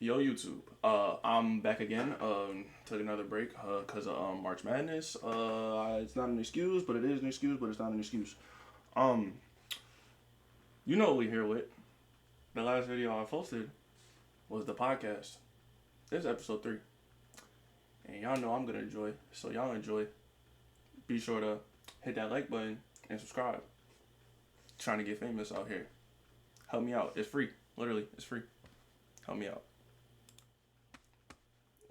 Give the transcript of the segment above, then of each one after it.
Yo, YouTube. I'm back again. Took another break because of March Madness. It's not an excuse, but it is an excuse, but it's not an excuse. You know what we here with. The last video I posted was the podcast. This is episode 3. And y'all know I'm gonna enjoy, so y'all enjoy. Be sure to hit that like button and subscribe. Trying to get famous out here. Help me out. It's free. Literally, it's free. Help me out.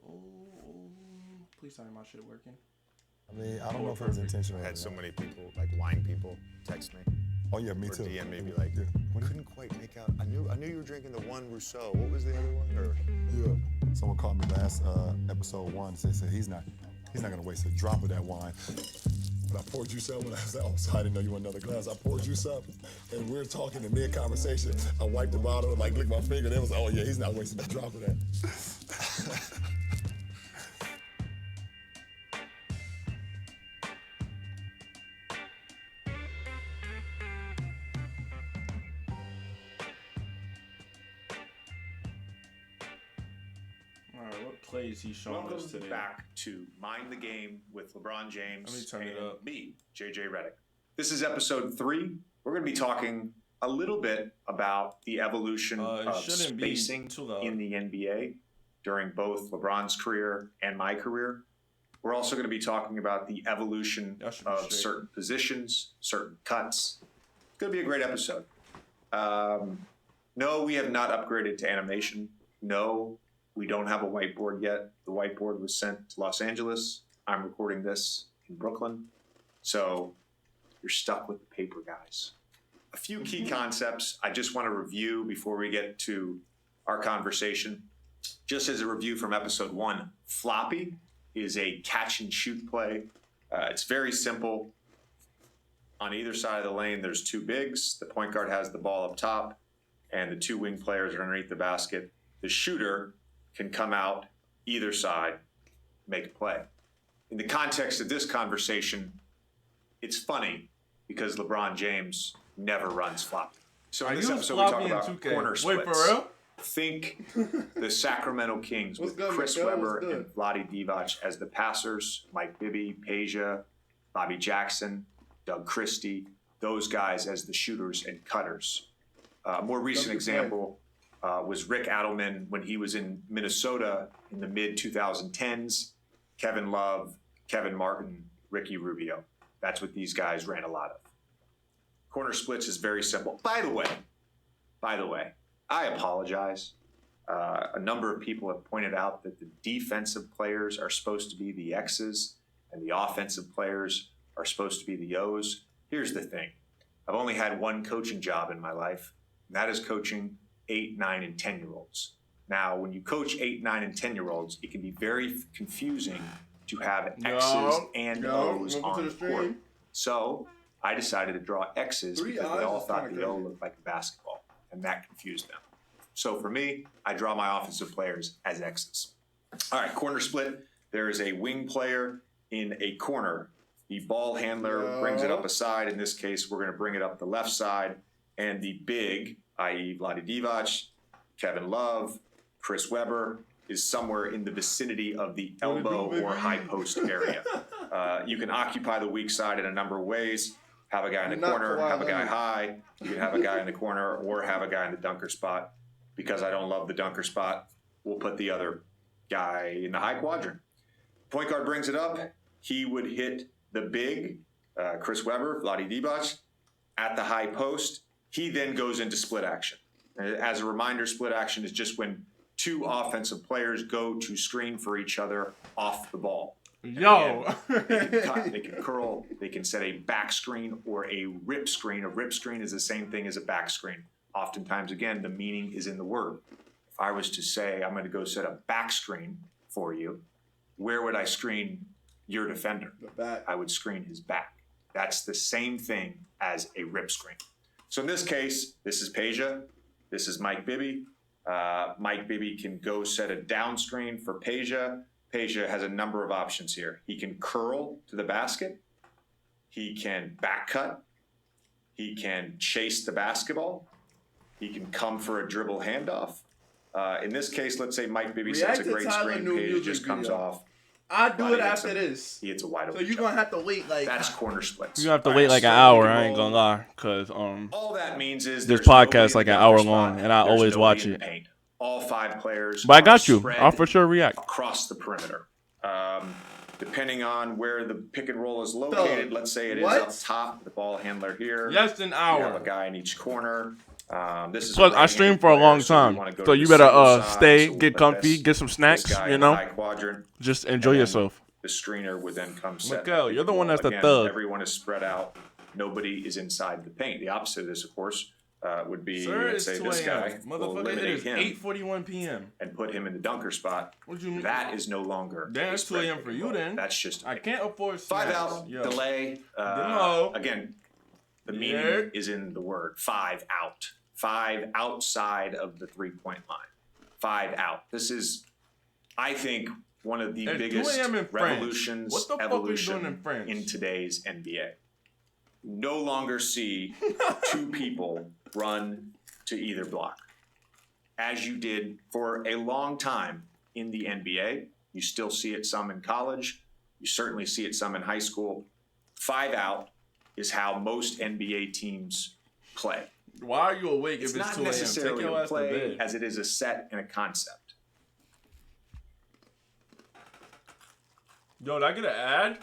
Oh, please tell me my shit working. I mean, I don't know if it was intentional. I had so many people, like wine people, text me. Oh yeah, me too. DM maybe like, couldn't quite make out. I knew you were drinking the one Rousseau. What was the other one? Or yeah, someone called me last episode 1. Said he's not gonna waste a drop of that wine. But I poured you some when I was like, oh, so I didn't know you want another glass. I poured you some, and we were talking in mid-conversation. I wiped the bottle and licked my finger, and it was like, oh yeah, he's not wasting a drop of that. What plays he's showing us today? Welcome back to Mind the Game with LebronJames Let me turn it and up. me, JJRedick. This is episode 3. We're going to be talking a little bit about the evolution of spacing in the NBA during both LeBron's career and my career. We're also going to be talking about the evolution of certain positions, certain cuts. It's going to be a great episode. No, we have not upgraded to animation. No, we don't have a whiteboard yet. The whiteboard was sent to Los Angeles. I'm recording this in Brooklyn. So you're stuck with the paper, guys. A few key concepts I just want to review before we get to our conversation. Just as a review from episode 1, floppy is a catch and shoot play. It's very simple. On either side of the lane, there's 2 bigs. The point guard has the ball up top, and the 2 wing players are underneath the basket. The shooter can come out either side, make a play. In the context of this conversation, it's funny because LebronJames never runs floppy. So in this episode, we talk about corner splits. Wait, for real? Think the Sacramento Kings with Chris Webber and Vlade Divac as the passers, Mike Bibby, Peja, Bobby Jackson, Doug Christie, those guys as the shooters and cutters. More recent example was Rick Adelman when he was in Minnesota in the mid-2010s. Kevin Love, Kevin Martin, Ricky Rubio. That's what these guys ran a lot of. Corner splits is very simple. By the way, I apologize. A number of people have pointed out that the defensive players are supposed to be the X's and the offensive players are supposed to be the O's. Here's the thing. I've only had one coaching job in my life, and that is coaching 8, 9, and 10-year-olds. Now, when you coach 8, 9, and 10-year-olds, it can be very confusing to have X's and O's on the court. So I decided to draw X's because they all thought the O looked like a basketball, and that confused them. So for me, I draw my offensive players as X's. All right, corner split. There is a wing player in a corner. The ball handler brings it up a side. In this case, we're going to bring it up the left side. And the big, i.e. Vlade Divac, Kevin Love, Chris Webber, is somewhere in the vicinity of the elbow or high post area. You can occupy the weak side in a number of ways. Have a guy in the corner, have a guy high. You can have a guy in the corner or have a guy in the dunker spot. Because I don't love the dunker spot, we'll put the other guy in the high quadrant. Point guard brings it up. He would hit the big, Chris Webber, Vlade Divac, at the high post. He then goes into split action. As a reminder, split action is just when 2 offensive players go to screen for each other off the ball. Yo! They can cut, they can curl, they can set a back screen or a rip screen. A rip screen is the same thing as a back screen. Oftentimes, again, the meaning is in the word. If I was to say, I'm going to go set a back screen for you, where would I screen your defender? The back. I would screen his back. That's the same thing as a rip screen. So in this case, this is Peja. This is Mike Bibby. Mike Bibby can go set a down screen for Peja. Peja has a number of options here. He can curl to the basket. He can back cut. He can chase the basketball. He can come for a dribble handoff. In this case, let's say Mike Bibby sets a great screen, Page just comes off. I do it after this. He hits a wide open. So you're gonna have to wait like. That's corner splits. You have to wait like an hour. I ain't gonna lie, cause all that means is this podcast like an hour long, and I always watch it. All 5 players. But I got you. I'll for sure react across the perimeter. Depending on where the pick and roll is located, let's say it is up top, the ball handler here. Yes, an hour. You have a guy in each corner. This is I streamed for a long time, so you better stay, get comfy, get some snacks, you know. Just enjoy yourself. The screener would then come set. Miguel, you're the one that's the thug. Everyone is spread out. Nobody is inside the paint. The opposite of this, of course, would be, let's say this guy will eliminate him 8:41 p.m. and put him in the dunker spot. What do you mean? That is no longer. Damn, it's 2 a.m. for you then. That's just. I can't afford 5 out, delay. Again, the meaning is in the word 5 out. 5 outside of the 3-point line. 5 out. This is, I think, one of the biggest revolutions, evolution in today's NBA. No longer see 2 people run to either block. As you did for a long time in the NBA. You still see it some in college. You certainly see it some in high school. 5 out is how most NBA teams play. Why are you awake if it's 2 a.m.? It's not necessarily a play as it is a set and a concept. Yo, did I get an ad?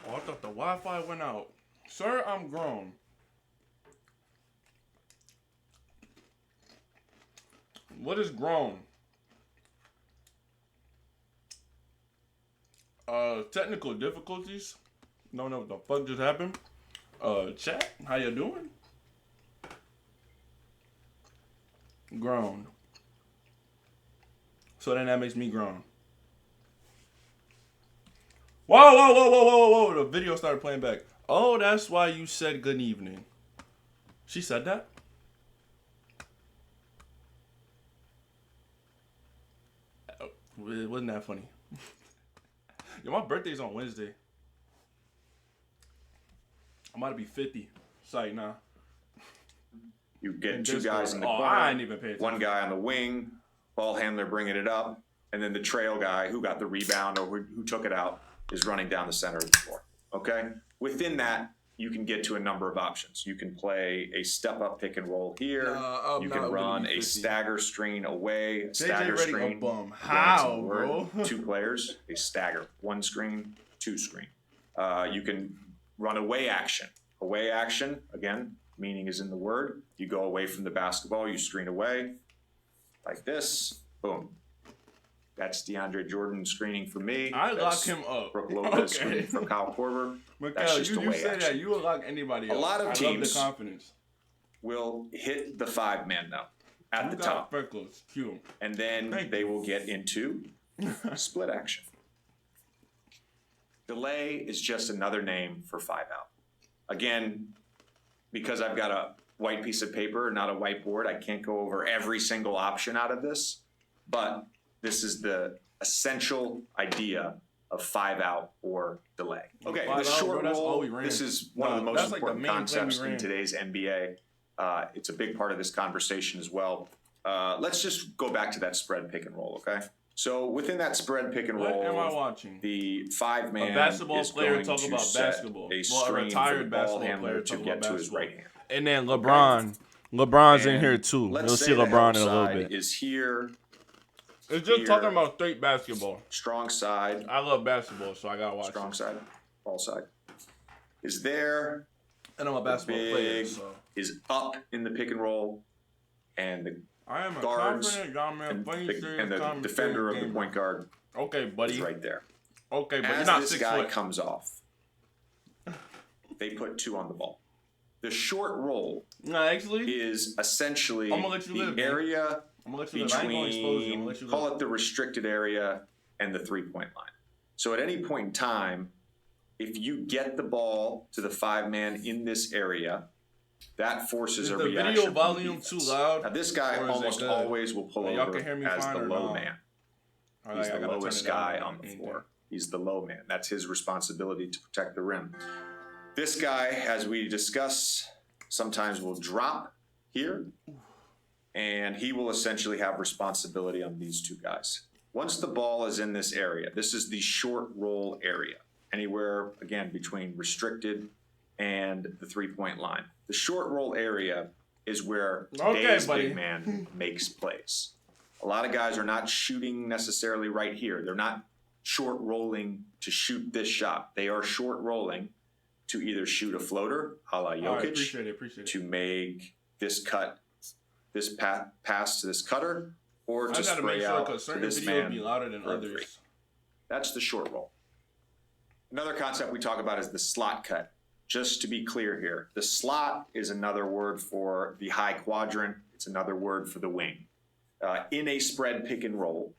Oh, I thought the Wi-Fi went out. Sir, I'm grown. What is grown? Technical difficulties. Don't know what the fuck just happened. Chat, how you doing? Grown. So then that makes me grown. Whoa. The video started playing back. Oh, that's why you said good evening. She said that? It wasn't that funny. Yo, my birthday's on Wednesday. I'm about to be 50. Sorry, nah. You get 2 guys in the corner. I ain't even paying attention. 1 guy on the wing, ball handler bringing it up, and then the trail guy who got the rebound or who took it out is running down the center of the floor. Okay? Within that, you can get to a number of options. You can play a step-up pick and roll here. You can run a stagger screen away. A stagger screen. How, bro? 2 players. A stagger. 1 screen, 2 screen. You can run away action. Away action, again, meaning is in the word. You go away from the basketball. You screen away. Like this. Boom. That's DeAndre Jordan screening for me. I lock him up. Brooke Lopez screening for Kyle Korver. Miguel, you say that. You will lock anybody up. A lot of teams love the confidence. Will hit the 5-man now at the top. Freckles. Cute. And then they will get into split action. Delay is just another name for 5 out. Again, because I've got a white piece of paper, not a whiteboard, I can't go over every single option out of this. But this is the essential idea of 5 out or delay. Okay, the short roll, this is one of the most important concepts in today's NBA. It's a big part of this conversation as well. Let's just go back to that spread pick and roll, okay? So within that spread pick and roll, what am I watching? The 5-man a basketball is player going talk to about set basketball. a screen retired for the ball handler to get to his right hand. And then LeBron's in here too. You'll see LeBron in a little bit. Is here. It's just talking about straight basketball. Strong side. I love basketball, so I gotta watch. Strong side, ball side. Is there? And I'm a basketball player, so. Is up in the pick and roll, and the I am a guards and the defender of the point guard. Okay, buddy. Is right there. Okay, but as you're not this 6 guy foot. Comes off, they put 2 on the ball. The short roll is essentially the area between, call it the restricted area and the 3-point line. So at any point in time, if you get the ball to the 5-man in this area, that forces a reaction. Is the video volume too loud? Now this guy almost always will pull over as the low man. He's the lowest guy on the floor. He's the low man. That's his responsibility to protect the rim. This guy, as we discuss, sometimes will drop here, and he will essentially have responsibility on these two guys. Once the ball is in this area, this is the short roll area, anywhere, again, between restricted and the three-point line. The short roll area is where today's big man makes plays. A lot of guys are not shooting necessarily right here. They're not short rolling to shoot this shot. They are short rolling to either shoot a floater, a la Jokic, appreciate it. to make this cut, this pass to this cutter, or to spray out to this man. Be louder than others. That's the short roll. Another concept we talk about is the slot cut. Just to be clear here, the slot is another word for the high quadrant. It's another word for the wing. In a spread pick and roll,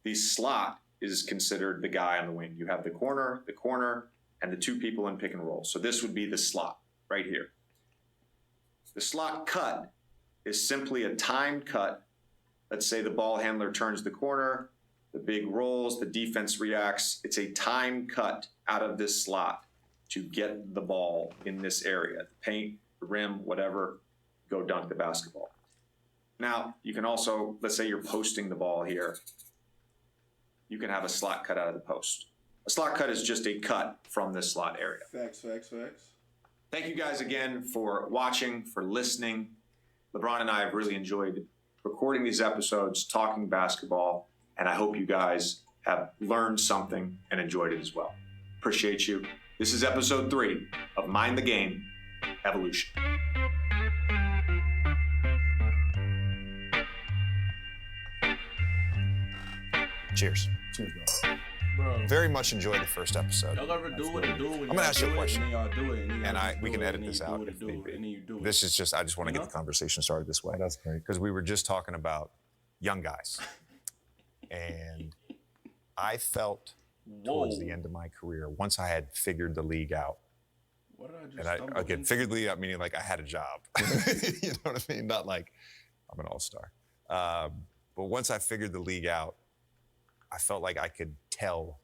the slot is considered the guy on the wing. You have the corner, and the two people in pick and roll. So this would be the slot right here. The slot cut is simply a timed cut. Let's say the ball handler turns the corner, the big rolls, the defense reacts. It's a timed cut out of this slot to get the ball in this area, the paint, the rim, whatever, go dunk the basketball. Now, you can also, let's say you're posting the ball here. You can have a slot cut out of the post. A slot cut is just a cut from this slot area. Facts. Thank you guys again for watching, for listening. LeBron and I have really enjoyed recording these episodes, talking basketball, and I hope you guys have learned something and enjoyed it as well. Appreciate you. This is episode 3 of Mind the Game Evolution. Cheers. Cheers, bro. Bro. Very much enjoyed the first episode. Y'all ever do what it do when I'm gonna ask you a question. and y'all do it, And we can edit this out if need be. This is just, I just want to get the conversation started this way. That's great. Because we were just talking about young guys. And I felt towards the end of my career, once I had figured the league out, What did I just and I, again, figured the league out, meaning like I had a job. You know what I mean? Not like I'm an all-star. But once I figured the league out, I felt like I could tell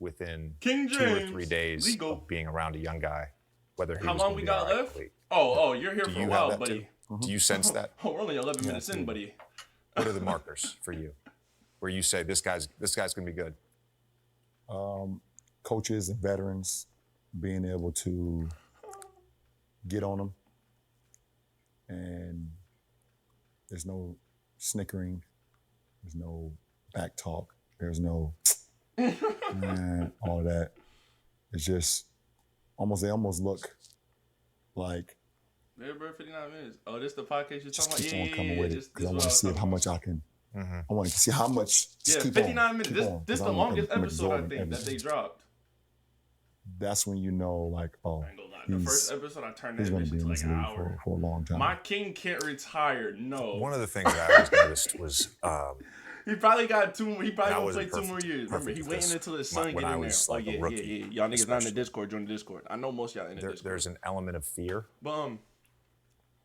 within 2 or 3 days of being around a young guy whether he How was long we got left? League. Oh, you're here Do for a you while, have that buddy. too? Do you sense that? Oh, we're only 11 minutes in, buddy. What are the markers for you, where you say this guy's gonna be good? Coaches and veterans being able to get on them, and there's no snickering, there's no back talk, there's no man, all that. It's just they almost look like. Yeah, bro, 59 minutes. Oh, this the podcast you're Just talking keep about? on coming with it because I want to see how much I can. I want to see how much. Yeah, 59 minutes. This the longest episode I think that they dropped. That's when you know, like, oh, I ain't gonna lie. The first episode I turned that he's going to bitch be in into this like an league hour. for a long time. My king can't retire. No. One of the things that I always noticed was he probably got 2 more. He probably I gonna wasn't play 2 more years. Remember, he perfect waiting this. until his son When get I in there. was, Oh like, a yeah, rookie, yeah. Y'all niggas not in the especially. Discord. Join the Discord. I know most y'all in the Discord. There's an element of fear, But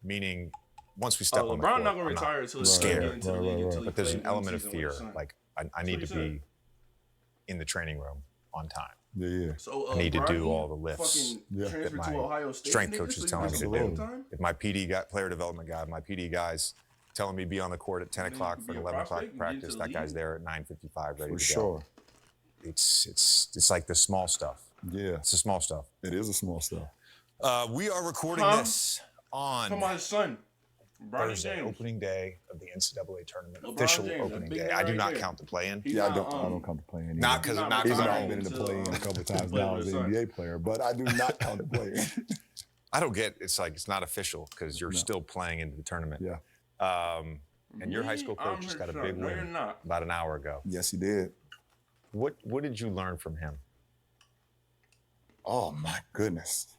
meaning once we step on the LeBron court, not gonna I'm retire until his son get scared. into the league. Until he But there's play an element of one season with fear. his son. Like I need to That's what he be in the training room on time. Yeah. So, I need to Brian, do he all the lifts fucking transferred that to my Ohio State. strength nigga, coach so is you telling me missed to a long do. time? If my PD player development guy, my PD guy's telling me be on the court at 10 then you o'clock could for be an a 11 o'clock prospect and get practice, into the that guy's league. there at 9:55 ready For to sure. go. It's like the small stuff. Yeah. It's the small stuff. It is a small stuff. We are recording this on Come on, his son. Thursday, James. opening day of the NCAA tournament, LeBron official James, opening that big day. man I do right not there. count the play-in. He's Yeah, I not, don't come to play anymore. Not because not Even though retiring I've been in the until, play a couple times play now with as his an son. NBA player, but I do not count the play. I don't get. It's like it's not official because you're still playing into the tournament. Yeah. And your high school coach I'm just her got a son. big No, you're win not. about an hour ago. Yes, he did. What did you learn from him? Oh my goodness.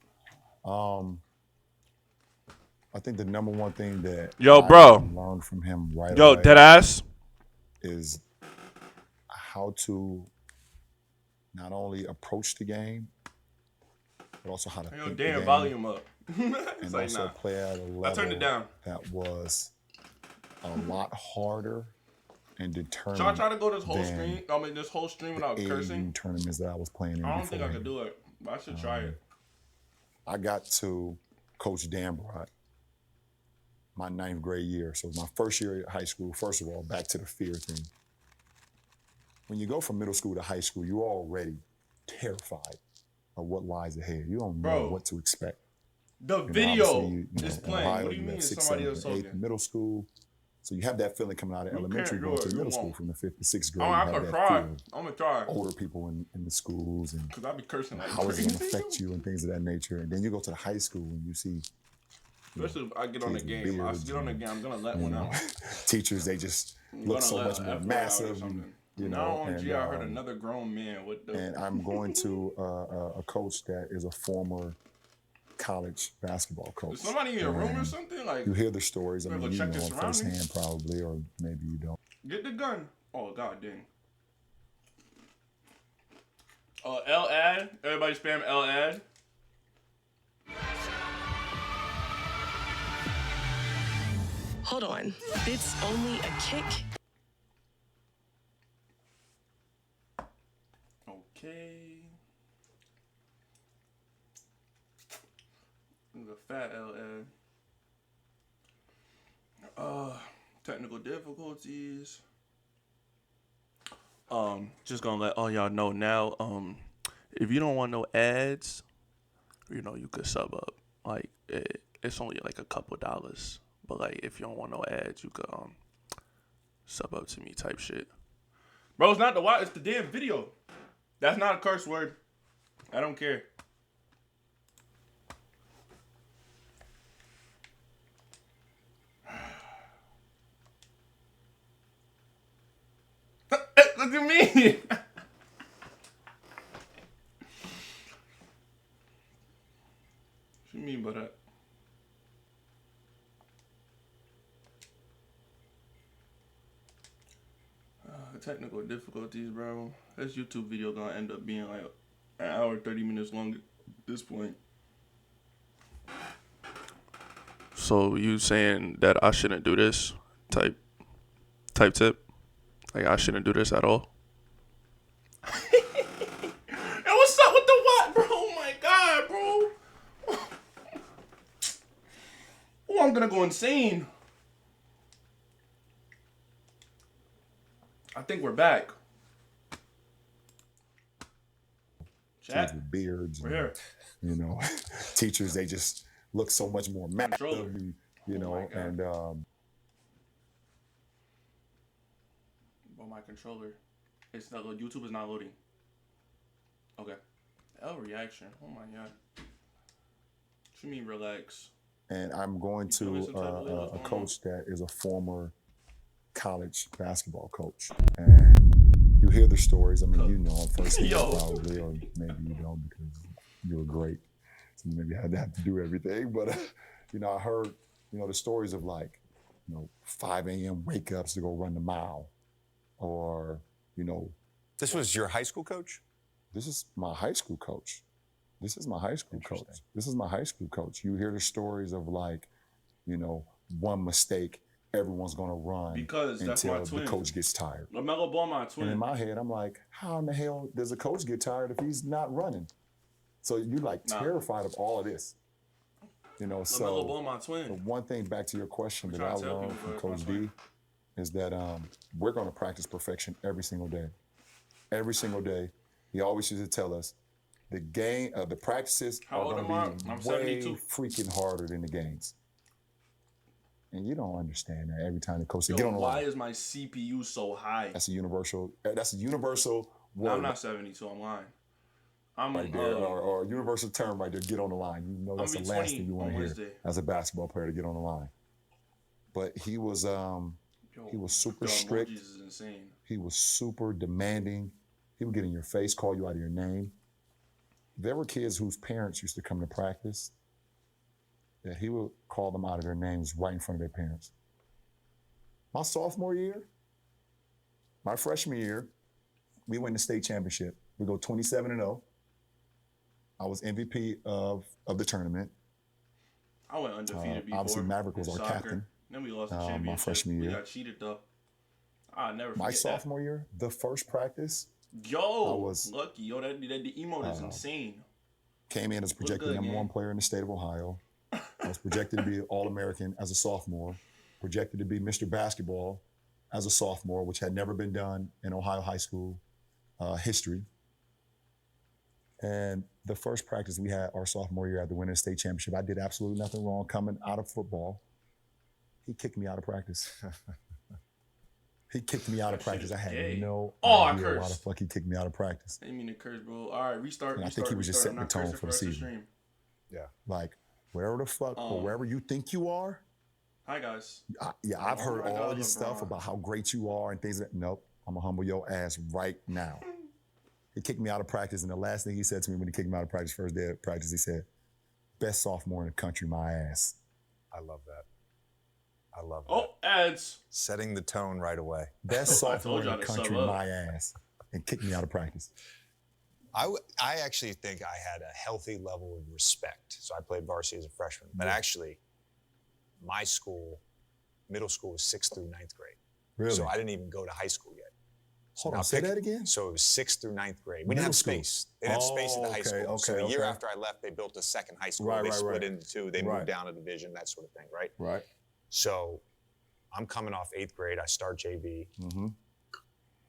I think the number one thing that Yo, I bro. learned from him right Yo, away dead ass. is how to not only approach the game, but also how to Yo, think the damn, game, volume up. and It's like, also nah. play at a level I turned it down. that was a lot harder and determined. Should I try to go this whole than stream? I mean, this whole stream without the cursing? AAU tournaments that I was playing in I don't think I before. could do it, but I should try it. I got to Coach Dambrot my 9th grade year. So my first year at high school, first of all, back to the fear thing. When you go from middle school to high school, you're already terrified of what lies ahead. You don't know what to expect. The video is playing. Ohio, What do you mean 6th, somebody 7th, else and 8th talking? middle school. So you have that feeling coming out of elementary going to middle school from the 5th to 6th grade. I can try. I'm gonna try. Older people in the schools and because I be cursing like how it's going to affect you and things of that nature. And then you go to the high school and you see. Especially if I get on the game. I get on the game. I'm gonna let one out. Teachers, they just look so much more massive. You know, now on G, I heard another grown man with the. And I'm going to a coach that is a former college basketball coach. Is somebody in your room or something? Like you hear the stories. I mean, you know them surroundings? firsthand probably, or maybe you don't. Get the gun. Oh god dang. L ad. Everybody spam L ad. Hold on. It's only a kick. Okay. The fat LN. Technical difficulties. Just gonna let all y'all know now. If you don't want no ads, you know you could sub up. Like it's only like a couple dollars. But like if you don't want no ads, you could sub up to me type shit. Bro, it's not the watch, it's the damn video. That's not a curse word. I don't care. Look at me. What you mean by that? Technical difficulties, bro. This YouTube video gonna end up being like an hour 30 minutes long at this point. So you saying that I shouldn't do this type tip? Like I shouldn't do this at all? Hey, what's up with the what, bro? Oh my god, bro. Oh, I'm gonna go insane. I think we're back. Kids with beards. We're here. You know, teachers, they just look so much more massive, you know, and But my controller, it's not, YouTube is not loading. Okay. L reaction. Oh my god. What you mean relax? And I'm going to a coach that is a former college basketball coach, and you hear the stories. I mean, you know them firsthand probably, or maybe you don't because you were great. So maybe I have to do everything. But you know, I heard the stories of like 5 a.m. wake ups to go run the mile, or This was your high school coach? This is my high school coach. This is my high school coach. This is my high school coach. You hear the stories of like, one mistake, everyone's gonna run because that's until my twin. The coach gets tired. LaMelo Ball, my twin. And in my head, I'm like, how in the hell does a coach get tired if he's not running? So you're like terrified of all of this. So LaMelo Ball, my twin. The one thing back to your question that I learned from Coach D is that we're gonna practice perfection every single day. Every single day. He always used to tell us the practices are gonna be way 72. freaking harder than the games. And you don't understand that every time the coach says, get on the line. Why is my CPU so high? That's a universal word. I'm not 72, I'm lying. I'm right there, or a universal term right there, get on the line. You know that's the last thing you want to hear as a basketball player, to get on the line. But he was super strict. Is insane. He was super demanding. He would get in your face, call you out of your name. There were kids whose parents used to come to practice that he would call them out of their names right in front of their parents. My sophomore year, my freshman year, we went to state championship. We go 27-0. I was MVP of the tournament. I went undefeated before. Obviously, Maverick was our captain. Then we lost the championship. My freshman year. We got cheated though. I never forget my sophomore year, the first practice. I was lucky. That the emote is insane. Came in as projected number one player in the state of Ohio. I was projected to be All-American as a sophomore. Projected to be Mr. Basketball as a sophomore, which had never been done in Ohio high school history. And the first practice we had our sophomore year after winning the state championship, I did absolutely nothing wrong coming out of football. He kicked me out of practice. He kicked me out of practice. I had no idea why the fuck he kicked me out of practice. I didn't mean to curse, bro. All right, restart. And I think he was just setting the tone for the season. Yeah. Like, wherever the fuck or wherever you think you are. Hi, guys. I've heard all this stuff about how great you are and things that, nope, I'm going to humble your ass right now. He kicked me out of practice, and the last thing he said to me when he kicked me out of practice, first day of practice, he said, best sophomore in the country, my ass. I love that. I love that. Oh, ads. Setting the tone right away. Best sophomore in the country, my ass. And kicked me out of practice. I actually think I had a healthy level of respect. So I played varsity as a freshman. But actually, my school, middle school, was 6th through 9th grade. Really? So I didn't even go to high school yet. Hold on, say that again? So it was 6th through 9th grade. We didn't have space. They didn't have space in the high school. So a year after I left, they built a second high school. They split into two. They moved down a division, that sort of thing, right? Right. So I'm coming off 8th grade. I start JV. Mm-hmm.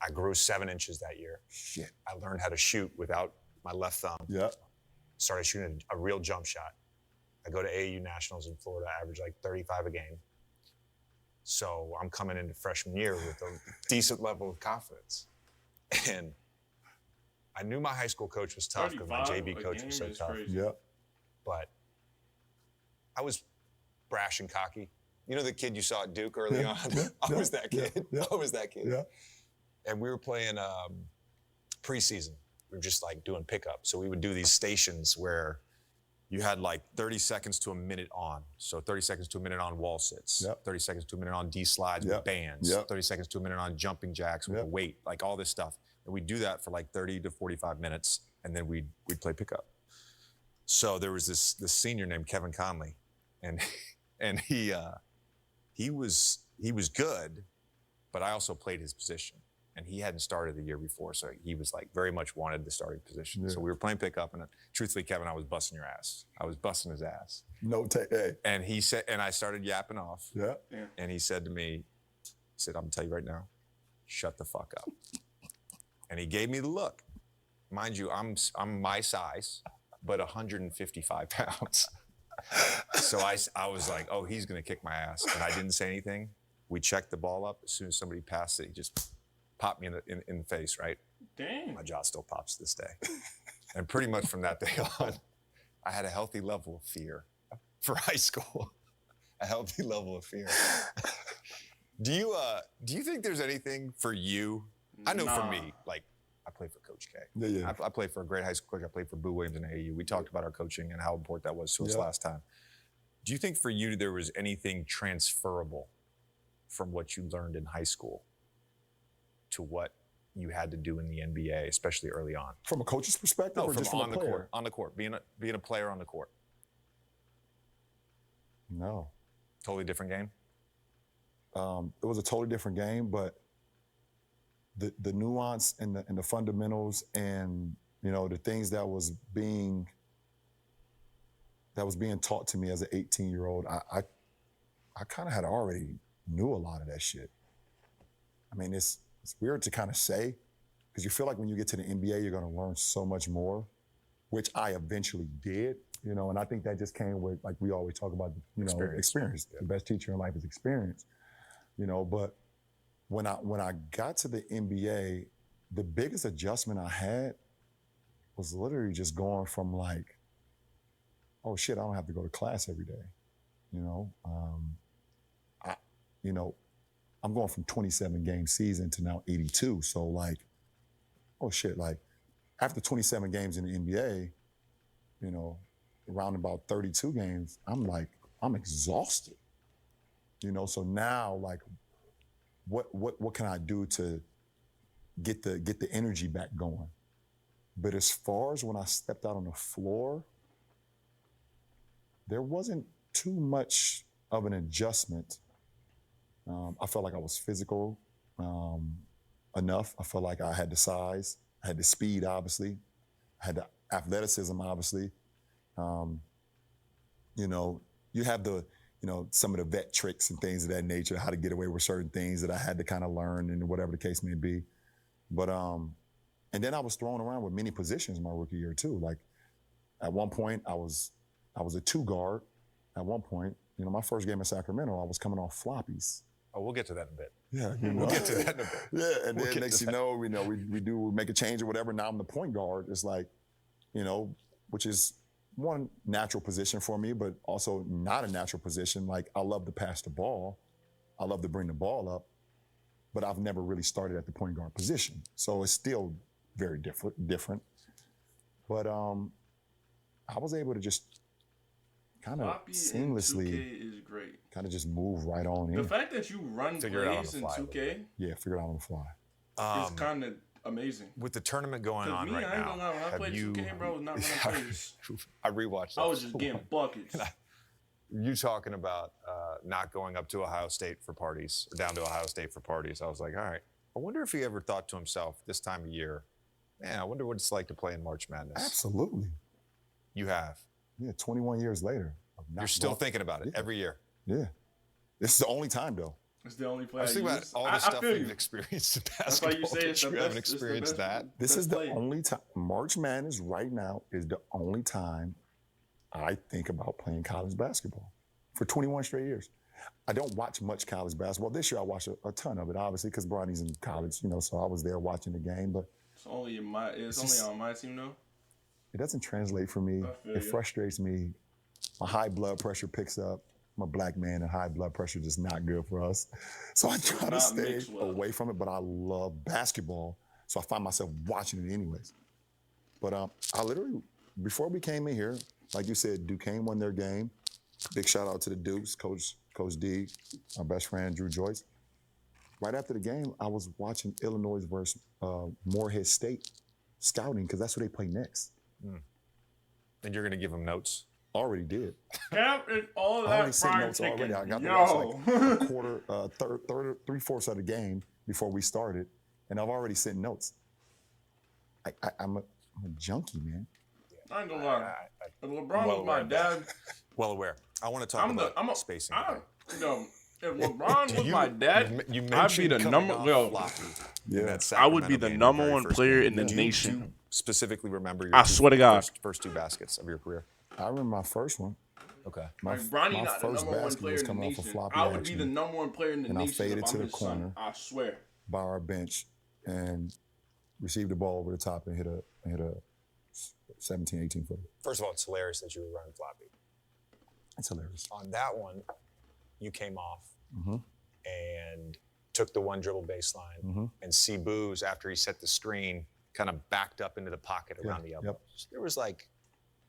I grew 7 inches that year. Shit. I learned how to shoot without my left thumb. Yep. Started shooting a real jump shot. I go to AAU Nationals in Florida, average like 35 a game. So I'm coming into freshman year with a decent level of confidence. And I knew my high school coach was tough because my JV coach was so tough. Yep. But I was brash and cocky. You know the kid you saw at Duke early on? I was that kid. I was that kid. Yeah. And we were playing preseason. We were just like doing pickup. So we would do these stations where you had like 30 seconds to a minute on. So 30 seconds to a minute on wall sits. Yep. 30 seconds to a minute on D slides with bands. 30 seconds to a minute on jumping jacks with a weight, like all this stuff. And we'd do that for like 30 to 45 minutes, and then we'd play pickup. So there was this senior named Kevin Conley, and he was good, but I also played his position. And he hadn't started the year before, so he was like very much wanted the starting position. So we were playing pickup, and truthfully, Kevin, I was busting your ass. I was busting his ass. Hey. And he said, and I started yapping off. Yeah. And he said to me, he said, I'm gonna tell you right now, shut the fuck up. And he gave me the look. Mind you, I'm my size, but 155 pounds. So I was like, oh, he's gonna kick my ass. And I didn't say anything. We checked the ball up. As soon as somebody passed it, he just popped me in the face, right? Dang. My jaw still pops to this day. And pretty much from that day on, I had a healthy level of fear for high school. A healthy level of fear. Do you think there's anything for you? I know for me, like, I played for Coach K. Yeah. I played for a great high school coach. I played for Boo Williams in AAU. We talked about our coaching and how important that was to us last time. Do you think for you there was anything transferable from what you learned in high school to what you had to do in the NBA, especially early on? From a coach's perspective, or just from on a the player? court? On the court, being a player on the court. No. Totally different game? It was a totally different game, but the nuance and the fundamentals and, you know, the things that was being taught to me as an 18-year-old, I kind of had already knew a lot of that shit. I mean, it's weird to kind of say, because you feel like when you get to the NBA, you're going to learn so much more, which I eventually did, you know, and I think that just came with, like we always talk about, you know, experience. The best teacher in life is experience, you know, but when I got to the NBA, the biggest adjustment I had was literally just going from like, oh shit, I don't have to go to class every day, you know? I'm going from 27 game season to now 82. So like, oh shit, like after 27 games in the NBA, you know, around about 32 games, I'm exhausted. You know, so now like what can I do to get the energy back going? But as far as when I stepped out on the floor, there wasn't too much of an adjustment. I felt like I was physical enough. I felt like I had the size, I had the speed, obviously, I had the athleticism, obviously. You know, you have the, you know, some of the vet tricks and things of that nature, how to get away with certain things that I had to kind of learn and whatever the case may be. But, and then I was thrown around with many positions my rookie year too. Like at one point I was a 2 guard. At one point, you know, my first game in Sacramento, I was coming off floppies. Oh, we'll get to that in a bit. Yeah, you know? We'll get to that in a bit. Yeah, and then next you know, we make a change or whatever. Now I'm the point guard. It's like, you know, which is one natural position for me, but also not a natural position. Like I love to pass the ball. I love to bring the ball up, but I've never really started at the point guard position. So it's still very different. But I was able to just kind of seamlessly is great. Kind of just move right on in. The fact that you run plays in 2K, yeah, figure it out on the fly. It's kind of amazing. With the tournament going on right I ain't now, gonna lie, when I played 2K, bro, I was not running plays. I rewatched that. I was just getting buckets. You talking about not going up to Ohio State for parties, or down to Ohio State for parties. I was like, all right, I wonder if he ever thought to himself this time of year, man, I wonder what it's like to play in March Madness. Absolutely. You have. Yeah, 21 years later. You're still thinking about it every year. Yeah. This is the only time, though. It's the only play I was thinking about all the stuff you've experienced in basketball. That's why you say you haven't experienced that. This is the only time. March Madness right now is the only time I think about playing college basketball for 21 straight years. I don't watch much college basketball. This year I watched a ton of it, obviously, because Bronny's in college, you know, so I was there watching the game. But it's only on my team, though. It doesn't translate for me. It frustrates me. My high blood pressure picks up. I'm a black man, and high blood pressure is just not good for us. So I try to stay away from it, but I love basketball, so I find myself watching it anyways. But I literally, before we came in here, like you said, Duquesne won their game. Big shout out to the Dukes, Coach D, my best friend, Drew Joyce. Right after the game, I was watching Illinois versus Morehead State scouting, because that's who they play next. And you're going to give them notes? Already did. All I already sent notes already. I got like a quarter, three-fourths of the game before we started, and I've already sent notes. I'm a junkie, man. I ain't gonna lie. If LeBron was my dad, well aware. I want to talk about spacing. If LeBron was my dad, I'd be the number. I would be the number one player in the nation. Do you specifically remember your I swear to God. First 2 baskets of your career? I remember my first one. Okay. My Bronny not the first number one basket player was in the coming off a nation. floppy I would action, be the number one player in the and nation. I faded to the corner. Son. I swear. By our bench and received the ball over the top and hit a 17, 18 footer. First of all, it's hilarious that you were running floppy. It's hilarious. On that one, you came off and took the one dribble baseline, and C. Booz, after he set the screen, kind of backed up into the pocket around the elbow. Yep. So there was like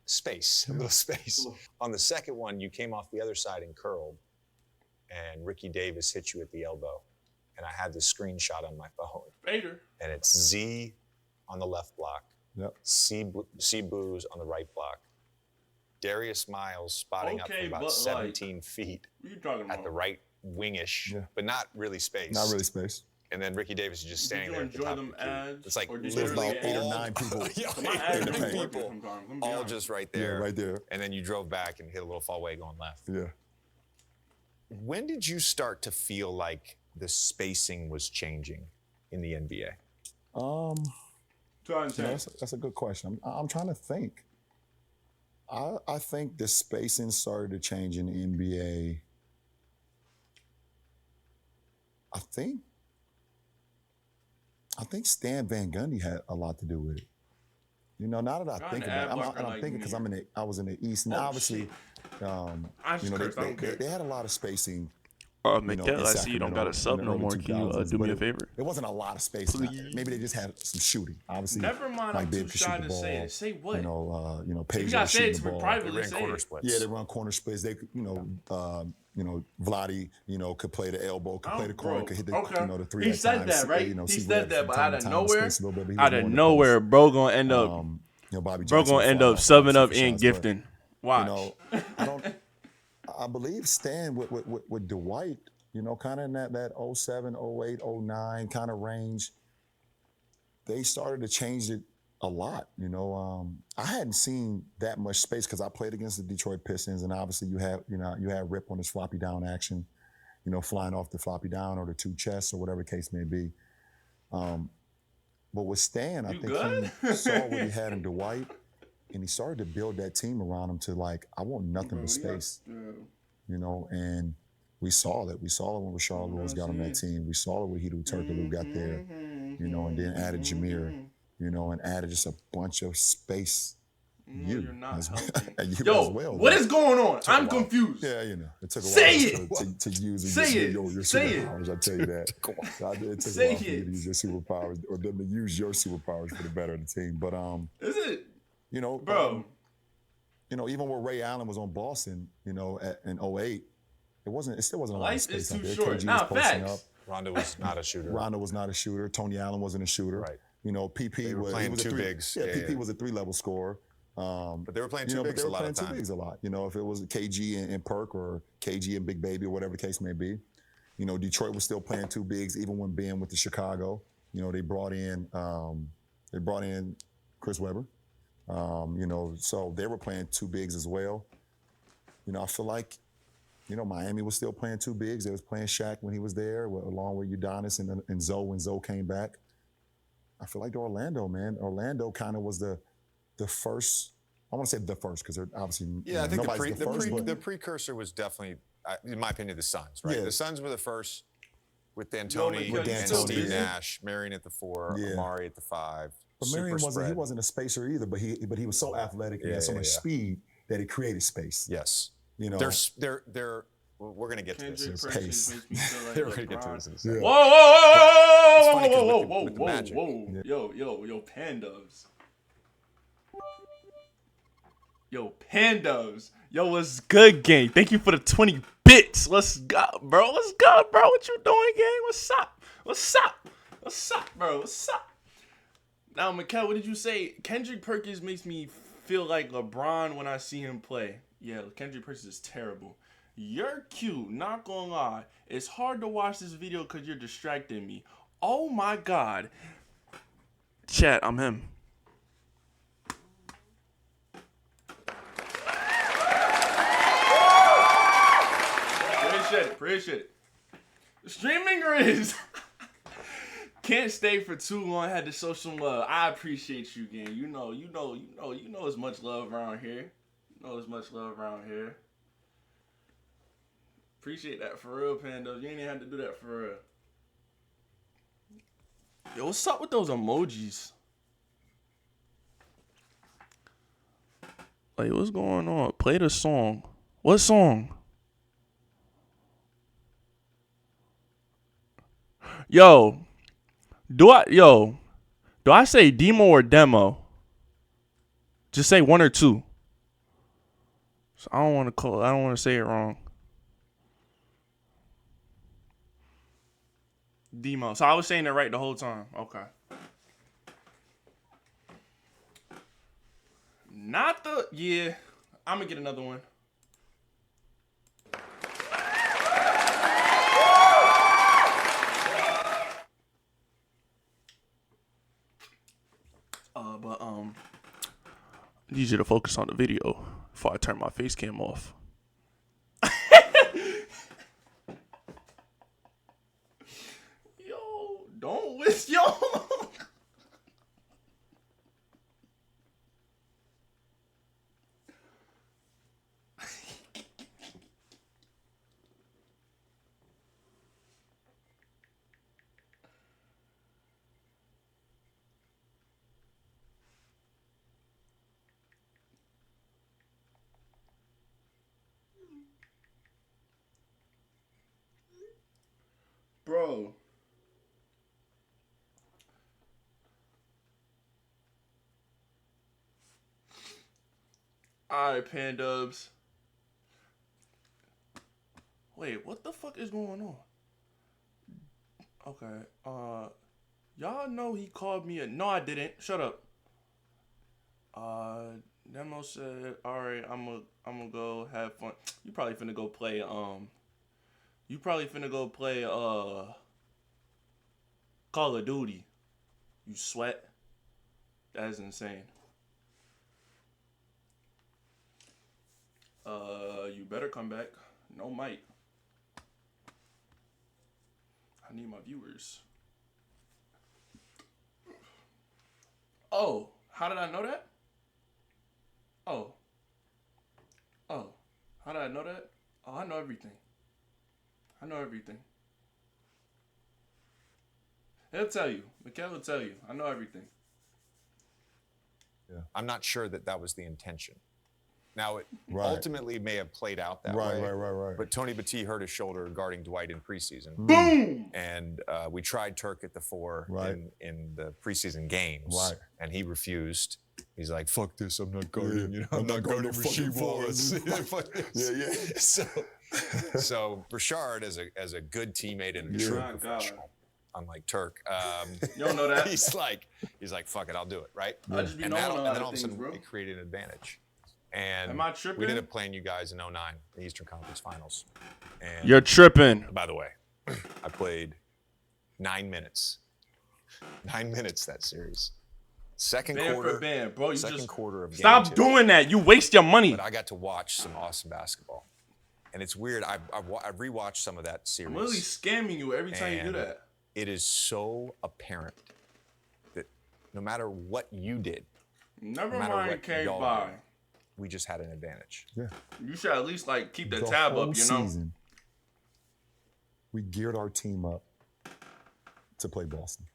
space, a little space. On the second one, you came off the other side and curled, and Ricky Davis hit you at the elbow. And I had the screenshot on my phone. Vader. And it's Z on the left block, C. Booz on the right block, Darius Miles spotting up from about 17 feet at the right wingish, but not really space. Not really space. And then Ricky Davis is just standing there at the top of the key. It's like there's about 8 or 9 people. All just right there. Yeah, right there. And then you drove back and hit a little fallaway going left. Yeah. When did you start to feel like the spacing was changing in the NBA? That's a good question. I'm trying to think. I think the spacing started to change in the NBA. I think Stan Van Gundy had a lot to do with it. You know, now that I think about it, I'm thinking because I was in the East, and obviously, they had a lot of spacing. Miguel, I see you don't got a sub no more. Can you do me a favor? It wasn't a lot of spacing. Maybe they just had some shooting. Obviously, never mind. I'm too shy to say it. Say what? Page. You gotta say it to me privately. They ran corner splits. Yeah, they run corner splits. They, Vladi, could play the elbow, could play the corner, could hit the, the 3 He at said times. that, right? He said that, but out of nowhere, bro gonna end up, subbing up and gifting. Watch. I believe Stan with Dwight, kind of in that 07, 08, 09 kind of range, they started to change it a lot. You know, I hadn't seen that much space because I played against the Detroit Pistons, and obviously you had Rip on his floppy down action, you know, flying off the floppy down or the two chests or whatever the case may be. But with Stan, I think he saw what he had in Dwight, and he started to build that team around him to like, I want nothing but space. You know, and we saw that. We saw it when Rashard Lewis got on that team. We saw it when Hedo Turkoglu got there, you know, and then added Jameer, you know, and added just a bunch of space. No, you're not as, helping. you Yo, as well, what is going on? I'm confused. Yeah, you know, it took a Say while it. to use your Say superpowers. I tell you that. It took a while for you to use your superpowers, or them to use your superpowers for the better of the team. But is it? You know, bro. You know, even when Ray Allen was on Boston, you know, in 08, it still wasn't a lot of space out there. Short. KG Nah, was posting facts. up. Rondo was not a shooter. Rondo was not a shooter. Tony Allen wasn't a shooter. Right. You know, PP was playing two bigs. Yeah, PP was a 3-level scorer. But they were playing two bigs a lot of times. Two bigs a lot. You know, if it was KG and Perk or KG and Big Baby or whatever the case may be. You know, Detroit was still playing two bigs even when Ben went to Chicago. You know, they brought in Chris Webber. You know, so they were playing two bigs as well. You know, I feel like, you know, Miami was still playing two bigs. They was playing Shaq when he was there, along with Udonis and Zoe when Zoe came back. I feel like Orlando, man. Orlando kind of was the first. I want to say the first because they're obviously I think the precursor was definitely, in my opinion, the Suns. Right, yeah. The Suns were the first with D'Antoni and Steve Nash, Marion at the 4, Amari at the 5. But Marion wasn't a spacer either. But he was so athletic and had so much speed that he created space. Yes, you know. We're gonna get to this. Pace. They're gonna get to this. Yeah. Whoa. Yo, Pandoves. Yo, Pandoves. Yo, what's good, gang? Thank you for the 20 bits. Let's go, bro. What you doing, gang? What's up, bro? What's up? Now, Mikkel, what did you say? Kendrick Perkins makes me feel like LeBron when I see him play. Yeah, Kendrick Perkins is terrible. You're cute, not gonna lie. It's hard to watch this video because you're distracting me. Oh my God. Chat, I'm him. Appreciate it. Streaming Grizz. Can't stay for too long. Had to show some love. I appreciate you, gang. You know as much love around here. Appreciate that for real, Pandos. You ain't even had to do that for real. Yo, what's up with those emojis? Like, what's going on? Play the song. What song? Yo, do I say demo or demo? Just say one or two. So I don't want to say it wrong. Demo. So I was saying it right the whole time. Okay. I'm gonna get another one. I need you to focus on the video before I turn my face cam off. Yo, don't wish yo. Bro. Alright, Pandubs. Wait, what the fuck is going on? Okay, y'all know he called me no, I didn't. Shut up. Demo said, alright, I'm gonna go have fun. You probably finna go play, Call of Duty. You sweat. That is insane. You better come back. No mic. I need my viewers. Oh, how did I know that? Oh, how did I know that? Oh, I know everything. I know everything. He'll tell you. Mikhail will tell you. I know everything. Yeah. I'm not sure that was the intention. Now, it ultimately may have played out that way. Right. But Tony Batiste hurt his shoulder guarding Dwight in preseason. Boom! And we tried Turk at the 4 in the preseason games. Right. And he refused. He's like, fuck this, I'm not guarding, you know, I'm not guarding Rasheed Wallace. So Rashard, as a good teammate and a true professional, unlike Turk, you don't know that. he's like, fuck it, I'll do it, right? I just be and knowing then all of a things, sudden, bro. it created an advantage. And am I tripping? we ended up playing you guys in 2009, the Eastern Conference Finals. And you're tripping. By the way, I played 9 minutes. 9 minutes that series. Second quarter, bro. You second just quarter of game stop 2. doing that. You waste your money. But I got to watch some awesome basketball, and it's weird. I rewatched some of that series. I'm really scamming you every time you do that. It is so apparent that no matter what you did, never mind came by. We just had an advantage. Yeah. You should at least like keep the tab up, you know. Season, we geared our team up to play Boston.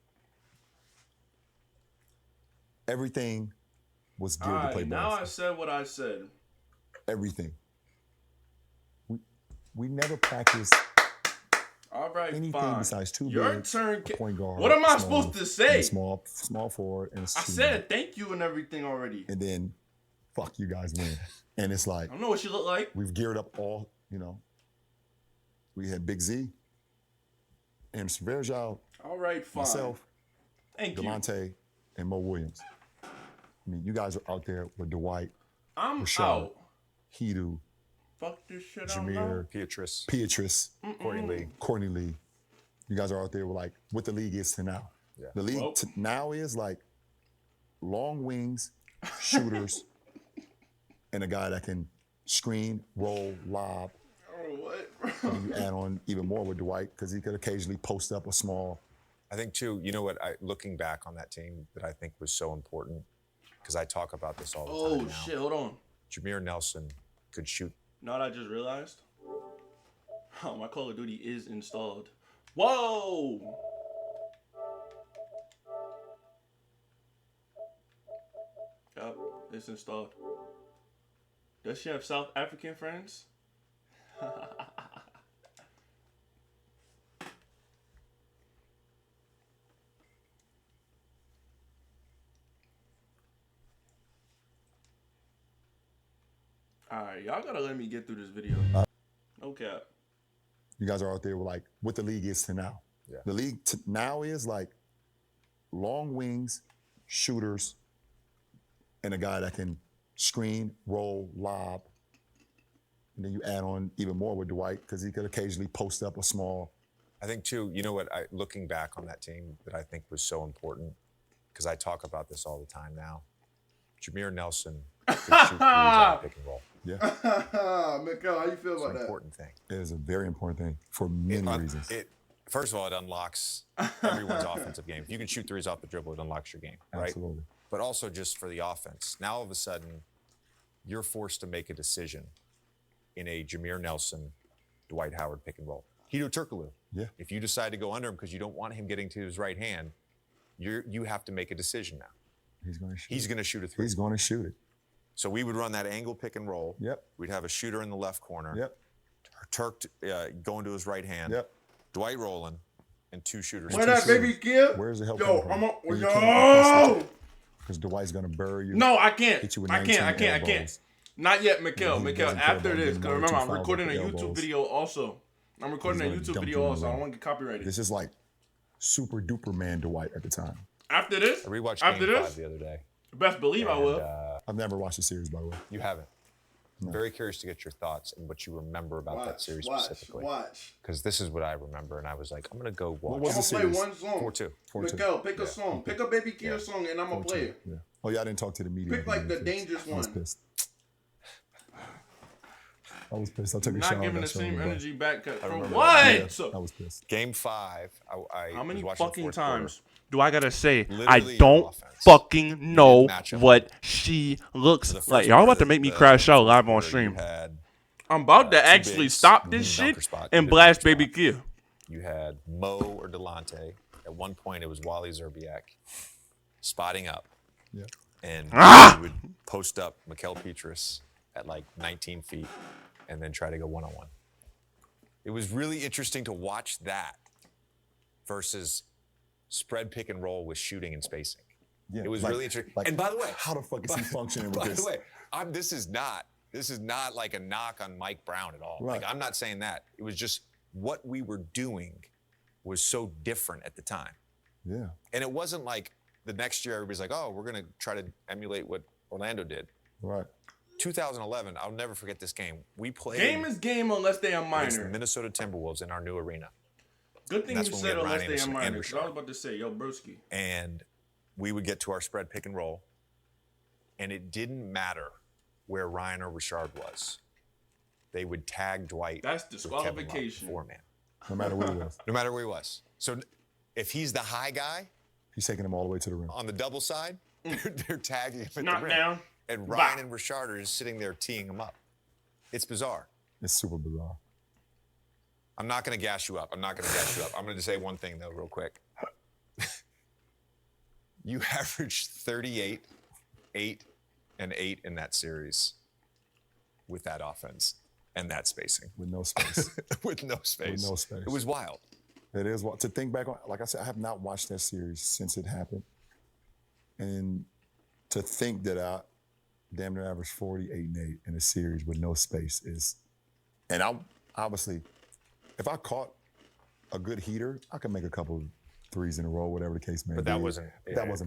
Everything was geared to play Boston. Now I said what I said. Everything. We never practiced anything besides two bigs, turn. a point guard. What am I supposed to say? Small forward and I said thank you and everything already. And then, fuck, you guys win. And it's like I don't know what she look like. We've geared up all, you know. We had Big Z, Anderson Varejao, all right, fine. Myself, thank Delonte, and Mo Williams. I mean, you guys are out there with Dwight, I'm Rashad, out. Hedo, Fuck this shit Jameer, Beatrice, Courtney Lee. You guys are out there with like what the league is to now. Yeah. The league now is like long wings, shooters, and a guy that can screen, roll, lob. Oh, what? And you add on even more with Dwight because he could occasionally post up a small. I think too, you know what, looking back on that team that I think was so important, because I talk about this all the time now. Oh, shit, hold on. Jameer Nelson could shoot. Know what I just realized? Oh, my Call of Duty is installed. Whoa! Yup, it's installed. Does she have South African friends? Alright, y'all gotta let me get through this video. No cap. You guys are out there with like what the league is to now. Yeah. The league now is like long wings, shooters, and a guy that can screen, roll, lob. And then you add on even more with Dwight because he could occasionally post up a small. I think too, you know what, looking back on that team that I think was so important, because I talk about this all the time now. Jameer Nelson could shoot threes on pick and roll. Yeah. Mikhail, how you feel about that? It's an important thing. It is a very important thing for many reasons. First of all, it unlocks everyone's offensive game. If you can shoot threes off the dribble, it unlocks your game, right? Absolutely. But also just for the offense. Now all of a sudden, you're forced to make a decision in a Jameer Nelson, Dwight Howard pick and roll. Hedo Turkoglu. Yeah. If you decide to go under him because you don't want him getting to his right hand, you have to make a decision now. He's going to shoot. He's going to shoot a three. He's going to shoot it. So we would run that angle pick and roll. Yep. We'd have a shooter in the left corner. Yep. Turk going to his right hand. Yep. Dwight rolling, and two shooters. Where that baby kid? Where's the help? Yo, because Dwight's going to bury you. No, I can't. Hit you with I can't. elbows. Not yet, Mikhail. Mikhail, after this, because remember, I'm fouls recording a with YouTube elbows. video also. I'm recording a He's gonna YouTube dump video you in also. the I lane. don't want to get copyrighted. This is like super duper man Dwight at the time. After this? I rewatched After Game this? 5 the other day. Best believe I will. I've never watched the series, by the way. You haven't. I'm very curious to get your thoughts and what you remember about that series specifically. Because this is what I remember, and I was like, I'm gonna go watch. I'm gonna play one song. 4-2. Miguel, pick a song. Pick a Baby Kia song, and I'm gonna play it. Yeah. Oh, yeah, I didn't talk to the media. Pick like the dangerous one. I was pissed. I took a Not shower. giving the same energy back. For what? Yeah, I was pissed. Game 5. How many was watching fucking the fourth times quarter. Do I gotta say Literally I don't offense. fucking know match up. what she looks The first like? Y'all part about of to make me the crash out fourth live on quarter, stream. You had, I'm about to two actually bigs, stop this dunker shit spot, and you did blast dunker Baby spot. Kia. You had Mo or Delonte. At one point, it was Wally Zerbiak spotting up. Yeah. And he would post up Mikel Petrus at like 19 feet and then try to go one-on-one. It was really interesting to watch that versus spread pick and roll with shooting and spacing. Yeah, it was like, really interesting. Like, and by the way, how the fuck is he functioning with by this? the way, this is not like a knock on Mike Brown at all. Right. Like, I'm not saying that. It was just what we were doing was so different at the time. Yeah. And it wasn't like the next year everybody's like, oh, we're going to try to emulate what Orlando did. Right. 2011, I'll never forget this game. We played Game is game unless they are against the minor. Minnesota Timberwolves in our new arena. Good thing That's you when we said had unless Ryan they are Anderson minor. and 'Cause I was about to say, yo, broski. And we would get to our spread pick and roll, and it didn't matter where Ryan or Richard was. They would tag Dwight. That's with Kevin Love, disqualification. 4-man. No matter where he was. No matter where he was. So if he's the high guy He's taking him all the way to the rim. on the double side, they're tagging him at Knock the rim. down. And Ryan and Richard are just sitting there teeing him up. It's bizarre. It's super bizarre. I'm not going to gas you up. I'm going to say one thing, though, real quick. You averaged 38, 8, and 8 in that series with that offense and that spacing. With no space. With no space. With no space. It was wild. It is wild. To think back on, like I said, I have not watched that series since it happened. And to think that I damn near averaged 48 and 8 in a series with no space is, and I obviously, if I caught a good heater, I could make a couple threes in a row, whatever the case may be. But that wasn't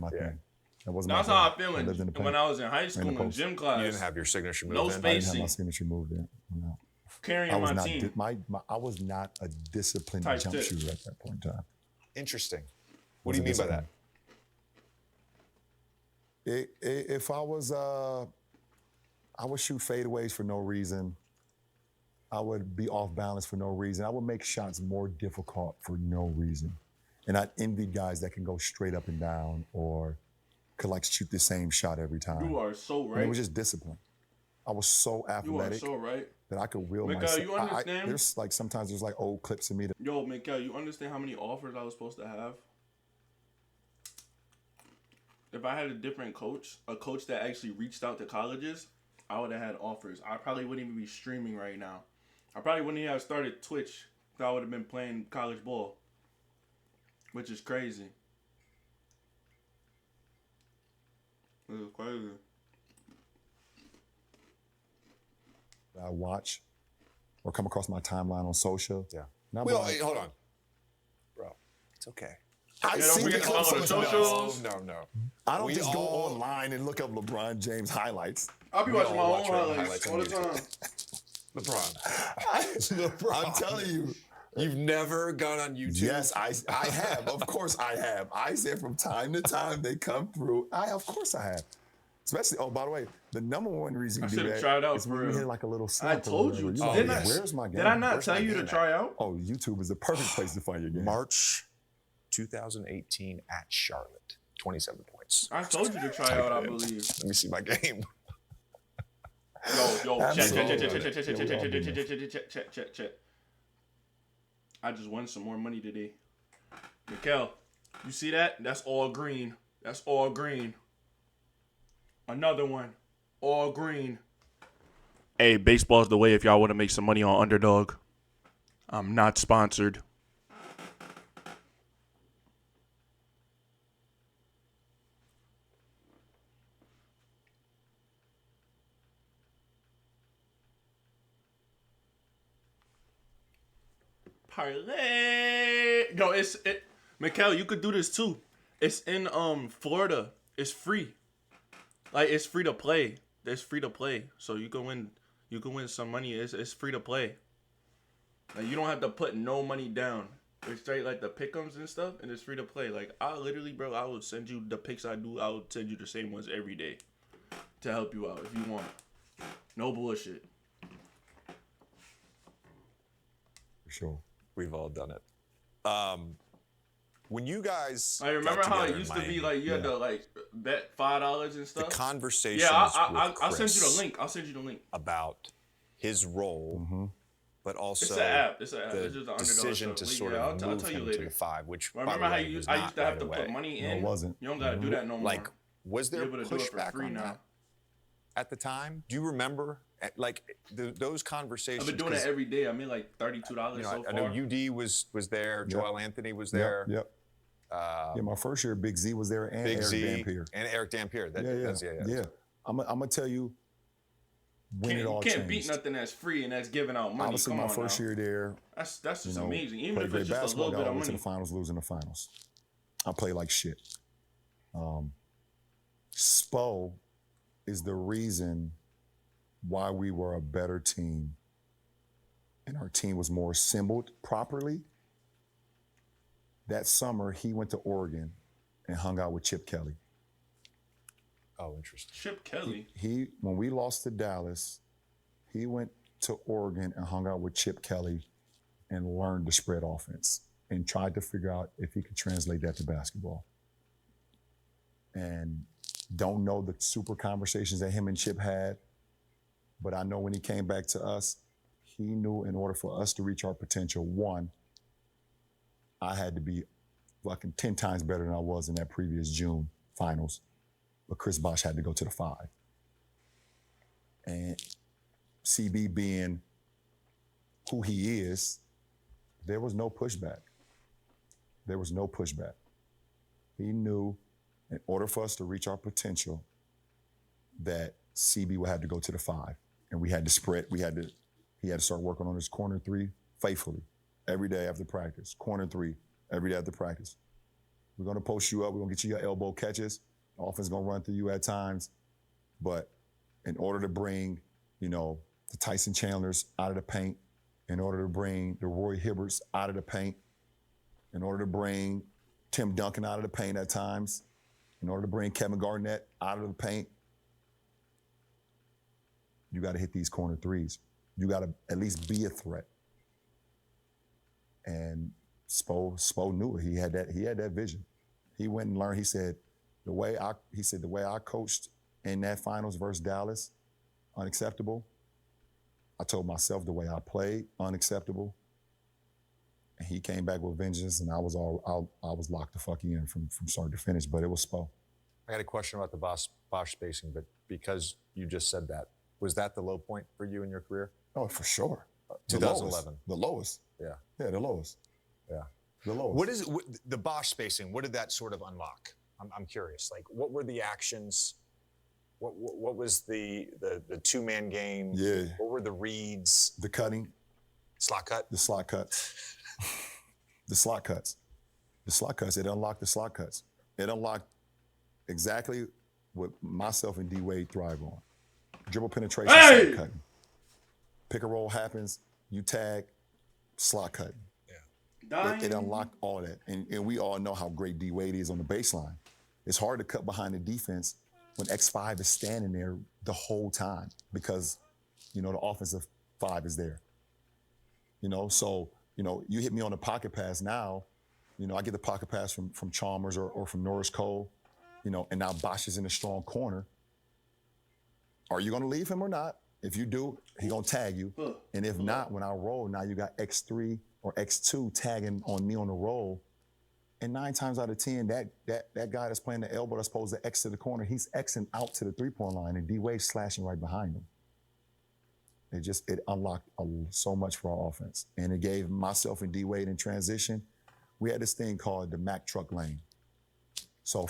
my thing. That wasn't That's my how I thing. feel I lived in the when paint. I was in high school in gym class. You didn't have your signature move No in? I didn't have spacing. my signature move then. No. Carrying I was my not. team. I was not a disciplined Tight jump stick. shooter at that point in time. Interesting. What do you mean by that? If I was, I would shoot fadeaways for no reason. I would be off balance for no reason. I would make shots more difficult for no reason. And I envy guys that can go straight up and down or could like shoot the same shot every time. You are so And right. it was just discipline. I was so You are athletic so right. that I could will Miguel, myself. you understand? There's like sometimes there's like old clips of me that Yo, Miguel, you understand how many offers I was supposed to have? If I had a different coach, a coach that actually reached out to colleges, I would have had offers. I probably wouldn't even be streaming right now. I probably wouldn't even have started Twitch if I would have been playing college ball, which is crazy. It is crazy. I watch or come across my timeline on social. Yeah. And I'll Well, be like, hey, hold on. Bro, it's okay. I Yeah, don't see the forget to clips follow on the the socials. No. I don't We just go all- online and look up LeBron James highlights. I'll be We watching my all own watch our own highlights highlights all on the YouTube. time. LeBron. I'm telling you. You've never gone on YouTube? Yes, I have. Of course I have. I said from time to time they come through. Of course I have. Especially, oh, by the way, the number one reason I you do should've that tried out is for when you real. hit like a little I snap or told you. whatever. Didn't Like, I? where's my game? Did I not Where's tell my you to game try out? Oh, YouTube is the perfect place to find your game. March 2018 at Charlotte. 27 points. I told you to try out, I believe. Let me see my game. Yo, Absolutely. check. I just won some more money today. Mikel, you see that? That's all green. That's all green. Another one. All green. Hey, baseball's the way if y'all want to make some money on Underdog. I'm not sponsored. Parlay. Yo, Mikel, you could do this too. It's in Florida. It's free. Like it's free to play. It's free to play. So you can win You can win some money. It's free to play. Like, you don't have to put no money down. It's straight like the pick'ems and stuff, and it's free to play. Like, I literally, bro, I will send you the picks I do. I will send you the same ones every day to help you out if you want. No bullshit. For sure. We've all done it. When you guys, I remember how it used to be like you had to like bet $5 and stuff. The conversations. Yeah, I'll send you the link. I'll send you the link about his role, but also it's an app. It's an app. the It's just an decision to sort of move him to the 5. Which remember how I used to have to put money in? No, it wasn't. You don't gotta do that no more. Like, was there pushback on that at the time? Do you remember? Like those conversations. I've been doing it every day. I made like $32 so far. I know UD was there. Yep. Joel Anthony was there. Yep. My first year, Big Z was there, and Big Eric Z Dampier. and Eric Dampier. Yeah. I'm gonna tell you when it all changed. You can't beat nothing that's free and that's giving out money. Obviously, my first year there. That's just amazing. Even if great it's just basketball, a little bit of went to money. the finals, losing the finals. I play like shit. Spo is the reason why we were a better team and our team was more assembled properly. That summer, he went to Oregon and hung out with Chip Kelly. Oh, interesting. Chip Kelly? He when we lost to Dallas, he went to Oregon and hung out with Chip Kelly and learned the spread offense and tried to figure out if he could translate that to basketball. And don't know the super conversations that him and Chip had, but I know when he came back to us, he knew in order for us to reach our potential, one, I had to be fucking 10 times better than I was in that previous June finals. But Chris Bosh had to go to the 5. And CB being who he is, there was no pushback. There was no pushback. He knew in order for us to reach our potential that CB would have to go to the 5. And we had to spread, he had to start working on his corner 3 faithfully. Every day after practice, corner 3, every day after practice. We're gonna post you up, we're gonna get you your elbow catches. The offense gonna run through you at times. But in order to bring, the Tyson Chandlers out of the paint, in order to bring the Roy Hibberts out of the paint, in order to bring Tim Duncan out of the paint at times, in order to bring Kevin Garnett out of the paint, you gotta hit these corner 3s. You gotta at least be a threat. And Spo knew it. He had that vision. He went and learned. He said, the way I coached in that finals versus Dallas, unacceptable. I told myself the way I played, unacceptable. And he came back with vengeance, and I was locked the fuck in from start to finish. But it was Spo. I got a question about the Bosh spacing, but because you just said that, was that the low point for you in your career? Oh, for sure. 2011. The lowest. Yeah. Yeah, the lowest. Yeah. The lowest. What is the Bosh spacing? What did that sort of unlock? I'm curious. Like, what were the actions? What was the 2-man game? Yeah. What were the reads? The cutting. Slot cut? The slot cuts. The slot cuts. The slot cuts. It unlocked the slot cuts. It unlocked exactly what myself and D-Wade thrive on. Dribble penetration, slot cutting. Pick and roll happens, you tag, slot cutting. Yeah. It unlocked all that. And we all know how great D-Wade is on the baseline. It's hard to cut behind the defense when X5 is standing there the whole time because, the offensive 5 is there. So, you hit me on the pocket pass now, I get the pocket pass from Chalmers or from Norris Cole, and now Bosh is in a strong corner. Are you going to leave him or not? If you do, he's going to tag you. And if not, when I roll, now you got X3 or X2 tagging on me on the roll. And 9 times out of 10, that guy that's playing the elbow that's supposed to X to the corner, he's Xing out to the 3-point line, and D-Wade's slashing right behind him. It unlocked so much for our offense. And it gave myself and D-Wade in transition, we had this thing called the Mack truck lane. So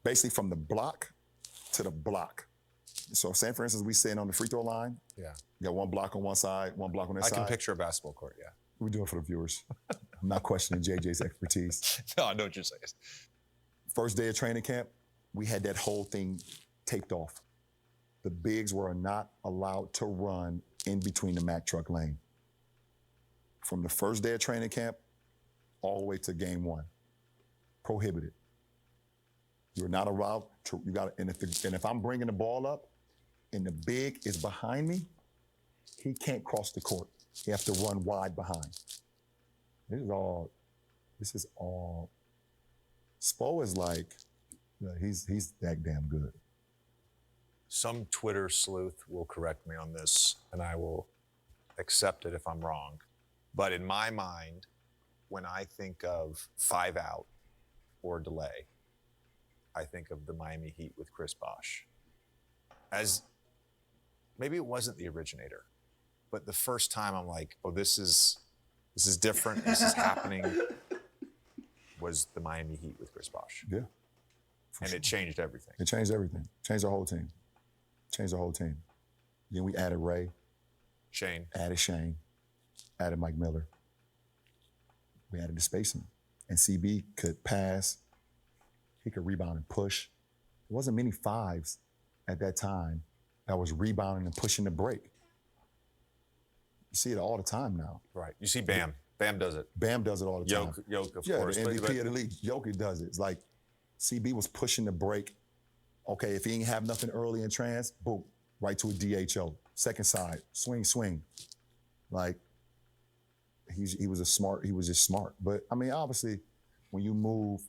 basically from the block to the block. So say, for instance, we sitting on the free throw line. Yeah. You got one block on one side, one block on that side. I can picture a basketball court, yeah. We're doing it for the viewers. I'm not questioning JJ's expertise. No, I know what you're saying. First day of training camp, we had that whole thing taped off. the bigs were not allowed to run in between the Mack truck lane. From the first day of training camp all the way to game 1. Prohibited. You're not allowed to, and if I'm bringing the ball up and the big is behind me, he can't cross the court. He has to run wide behind. This is all, Spo is like, he's that damn good. Some Twitter sleuth will correct me on this, and I will accept it if I'm wrong. But in my mind, when I think of 5 out or delay, I think of the Miami Heat with Chris Bosh. As maybe it wasn't the originator, but the first time I'm like, oh, this is different. This is happening. Was the Miami Heat with Chris Bosh. Yeah. And sure. It changed everything. It changed everything. Changed the whole team. Then we added Ray. Shane. Added Shane. Added Mike Miller. We added the spacing. And CB could pass. He could rebound and push. There wasn't many 5s at that time that was rebounding and pushing the break. You see it all the time now. Right. You see Bam. Bam does it. Bam does it all the time. Yoke, of course. The MVP of the league. Jokic does it. It's like CB was pushing the break. Okay, if he ain't have nothing early in trans, boom, right to a DHO. Second side, swing. Like, he was just smart. But, I mean, obviously, when you move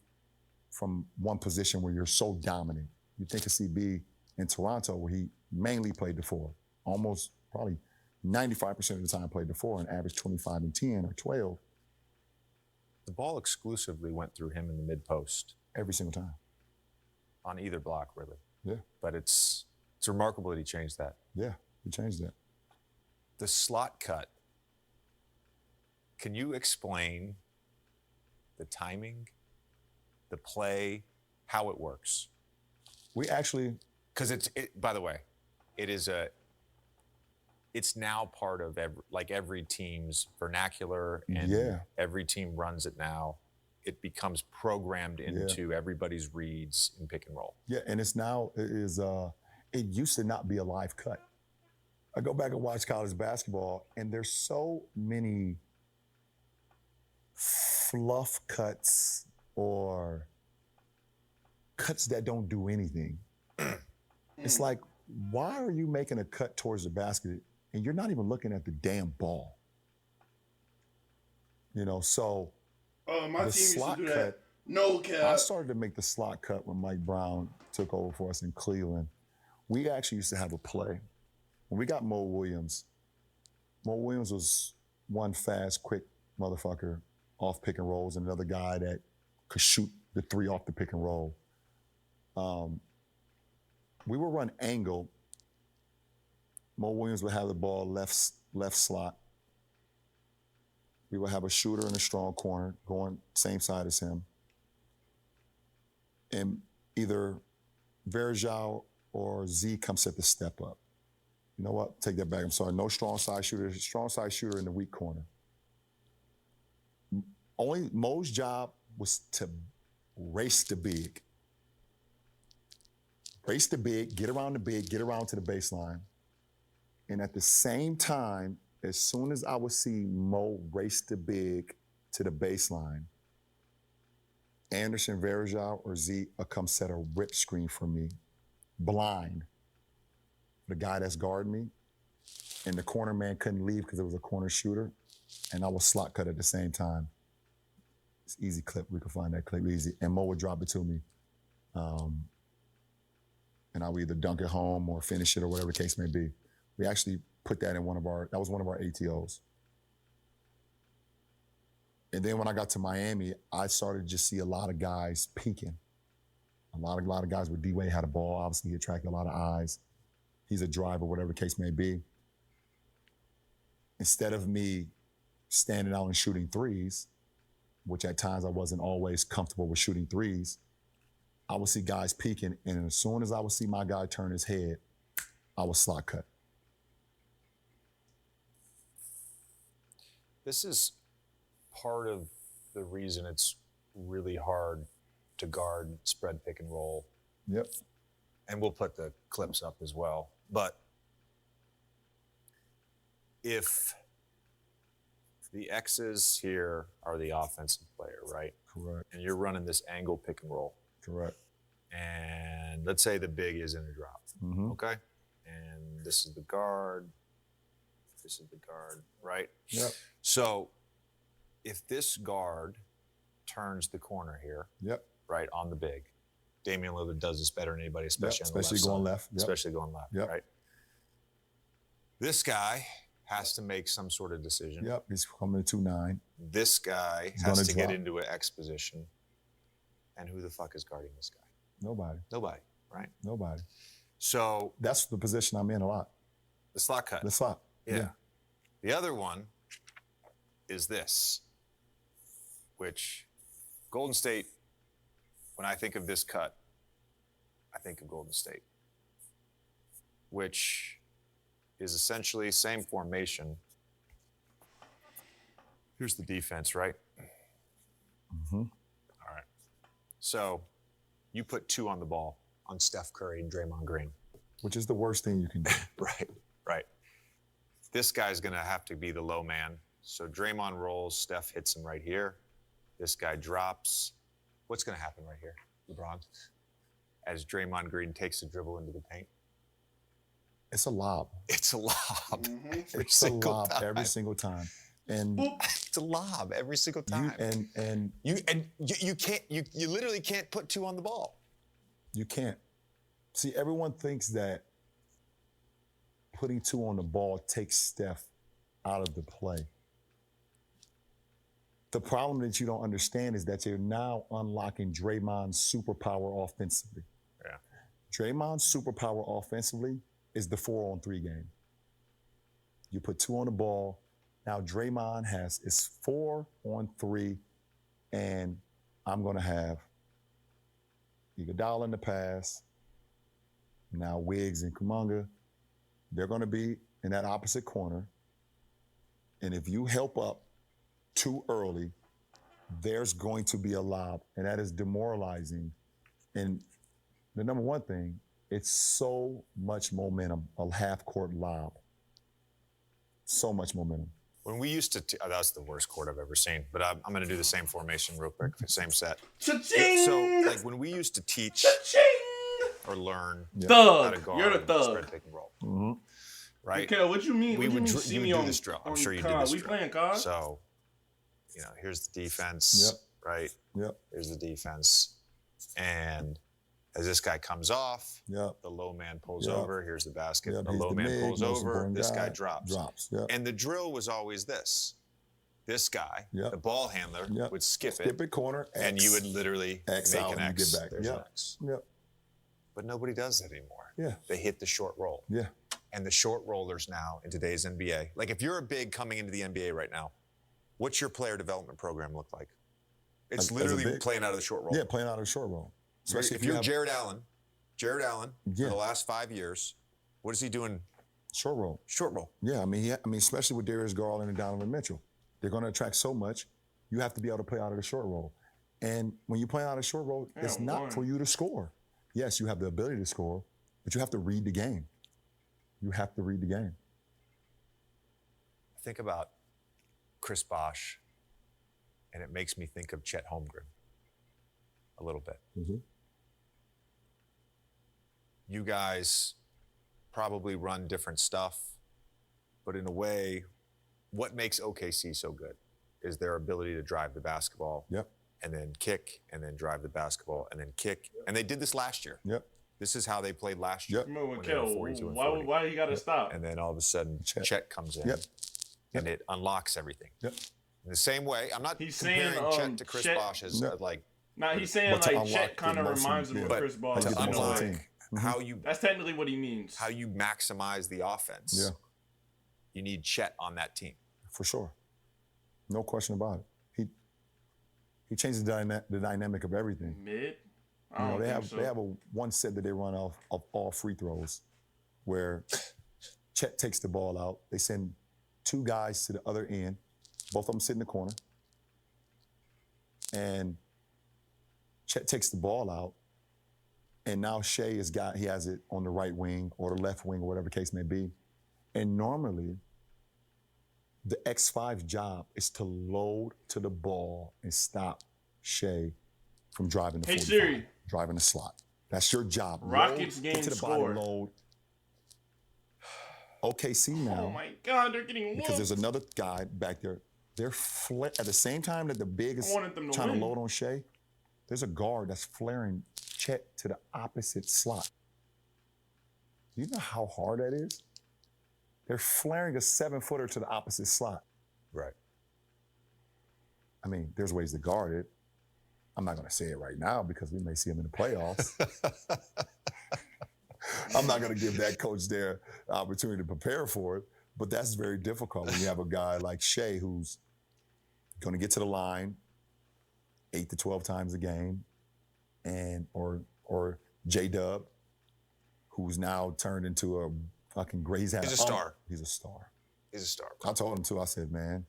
from one position where you're so dominant, you think of CB in Toronto where he mainly played the 4. Almost probably 95% of the time played the 4 and averaged 25 and 10 or 12. The ball exclusively went through him in the mid-post. Every single time. On either block, really. Yeah. But it's remarkable that he changed that. Yeah, he changed that. The slot cut. Can you explain the timing, the play, how it works? We actually... Because by the way, it's now part of every team's vernacular, and every team runs it now. It becomes programmed into everybody's reads in pick and roll. Yeah, and it used to not be a live cut. I go back and watch college basketball, and there's so many fluff cuts or cuts that don't do anything. It's like, why are you making a cut towards the basket and you're not even looking at the damn ball? So my team used to do that. Cut, no cap. I started to make the slot cut when Mike Brown took over for us in Cleveland. We actually used to have a play. When we got Mo Williams was one fast, quick motherfucker off pick and rolls, and another guy that could shoot the 3 off the pick and roll. We would run angle. Mo Williams would have the ball left slot. We would have a shooter in a strong corner going same side as him. And either Verjao or Z come set the step up. You know what? Take that back. I'm sorry. No strong side shooter. Strong side shooter in the weak corner. Only Mo's job was to race the big. Race the big, get around the big, get around to the baseline. And at the same time, as soon as I would see Mo race the big to the baseline, Anderson, Verjao, or Z will come set a rip screen for me, blind. The guy that's guarding me, and the corner man couldn't leave because it was a corner shooter, and I was slot cut at the same time. It's easy clip. We could find that clip easy. And Mo would drop it to me. And I would either dunk it home or finish it or whatever the case may be. We actually put that in that was one of our ATOs. And then when I got to Miami, I started to just see a lot of guys peeking. A lot of guys with D-Wade had a ball. Obviously, he attracted a lot of eyes. He's a driver, whatever the case may be. Instead of me standing out and shooting threes, which at times I wasn't always comfortable with shooting threes, I would see guys peeking, and as soon as I would see my guy turn his head, I would slot cut. This is part of the reason it's really hard to guard spread pick and roll. Yep. And we'll put the clips up as well. But if the X's here are the offensive player, right? Correct. And you're running this angle pick and roll. Correct. And let's say the big is in a drop, okay? And this is the guard. This is the guard, right? Yep. So if this guard turns the corner here, yep, right, on the big, Damian Lillard does this better than anybody, especially on the especially left going side. left. Yep. Especially going left, Yep. right? This guy has to make some sort of decision. Yep, he's coming to 2-9. This guy has to get into an X position. And who the fuck is guarding this guy? Nobody. Nobody, right? Nobody. So that's the position I'm in a lot. The slot cut. The slot. Yeah. The other one is this, which Golden State, when I think of this cut, I think of Golden State, which is essentially same formation. Here's the defense, right? All right. So you put 2 on the ball on Steph Curry and Draymond Green. Which is the worst thing you can do. Right. This guy's going to have to be the low man. So Draymond rolls, Steph hits him right here. This guy drops. What's going to happen right here, LeBron? As Draymond Green takes the dribble into the paint. It's a lob. It's a lob. It's a lob every single time. And it's a lob every single time. You literally can't put 2 on the ball. You can't. See, everyone thinks that putting 2 on the ball takes Steph out of the play. The problem that you don't understand is that you're now unlocking Draymond's superpower offensively. Yeah. Draymond's superpower offensively is the 4-on-3 game. You put 2 on the ball. Now Draymond is 4-on-3, and I'm going to have Iguodala in the pass. Now Wiggs and Kuminga, they're going to be in that opposite corner. And if you help up too early, there's going to be a lob, and that is demoralizing. And the number one thing, it's so much momentum, a half-court lob. So much momentum. When we used to, that's the worst court I've ever seen, but I'm going to do the same formation real quick, same set. Cha-ching! So, like, when we used to teach Cha-ching! or learn Thug. how to guard, You're the thug. spread, pick and roll. Right? Okay, what you mean? We would see you me do on this drill. I'm on sure you COD? did this We drill. playing COD? So, here's the defense, right? Yep. Here's the defense. And as this guy comes off, Yep. the low man pulls over. Here's the basket. Yep. The He's low the man big, pulls most over. important This guy guy. drops. Yep. And the drill was always this. This guy, the ball handler, would skip it corner, and you would literally X make out an and X. get back. There's an X. Yep. But nobody does that anymore. Yeah. They hit the short roll. Yeah. And the short rollers now in today's NBA, like if you're a big coming into the NBA right now, what's your player development program look like? It's literally playing out of the short roll. Yeah, playing out of the short roll. Especially if you're Jared Allen, for the last 5 years, what is he doing? Short roll. Short roll. Yeah, I mean, especially with Darius Garland and Donovan Mitchell. They're going to attract so much. You have to be able to play out of the short roll. And when you play out of the short roll, it's not for you to score. Yes, you have the ability to score, but you have to read the game. You have to read the game. Think about Chris Bosh, and it makes me think of Chet Holmgren a little bit. Mm-hmm. You guys probably run different stuff, but in a way, what makes OKC so good is their ability to drive the basketball and then kick and then drive the basketball and then kick. And they did this last year. Yep. This is how they played last year. Remember when Kel, why you got to stop? And then all of a sudden, Chet comes in and it unlocks everything. Yep. In the same way, I'm not he's comparing saying, Chet to Chris Bosh as like. Nah, he's saying like Chet kind of reminds him of Chris Bosh. To unlock how you. That's technically what he means. How you maximize the offense. Yeah. You need Chet on that team. For sure. No question about it. He changes the dynamic of everything. Mid? They have one set that they run off of all free throws where Chet takes the ball out. They send 2 guys to the other end. Both of them sit in the corner. And Chet takes the ball out. And now Shea he has it on the right wing or the left wing or whatever the case may be. And normally, the X5's job is to load to the ball and stop Shea from driving the 45, Siri. driving the slot. That's your job. Rockets load, game get to the score. body, load. OKC now. Oh my God, they're getting Because there's another guy back there. They're at the same time that the big is trying to load on Shea, there's a guard that's flaring Chet to the opposite slot. Do you know how hard that is? They're flaring a 7-footer to the opposite slot. Right. I mean, there's ways to guard it. I'm not going to say it right now because we may see him in the playoffs. I'm not going to give that coach their opportunity to prepare for it, but that's very difficult when you have a guy like Shea who's going to get to the line 8 to 12 times a game, and or J-Dub, who's now turned into a fucking He's a star. He's a star. He's a star. I told him too. I said, man,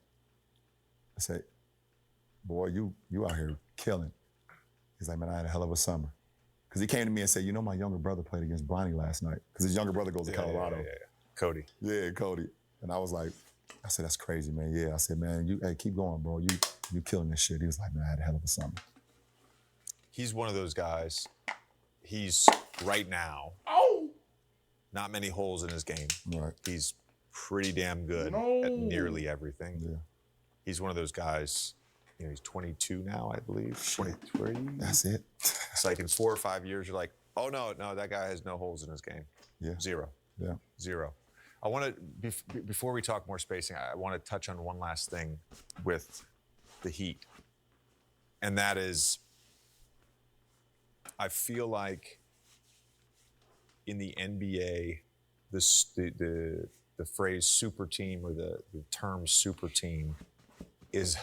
boy, you out here killing. He's like, man, I had a hell of a summer. Because he came to me and said, you know, my younger brother played against Bronny last night. Because his younger brother goes to Colorado. Yeah. Cody. Yeah, Cody. And I was like, I said, that's crazy, man. Yeah, I said, man, hey, keep going, bro. You killing this shit. He was like, man, I had a hell of a summer. He's one of those guys. He's right now. Not many holes in his game. Right. He's pretty damn good at nearly everything. Yeah. He's one of those guys. You know, he's 22 now, I believe. 23. That's it. It's like in 4 or 5 years, you're like, oh no, that guy has no holes in his game. Yeah. Zero. Yeah. Zero. I want to, before we talk more spacing, I want to touch on one last thing with the Heat. And that is, I feel like in the NBA, the phrase super team or the term super team is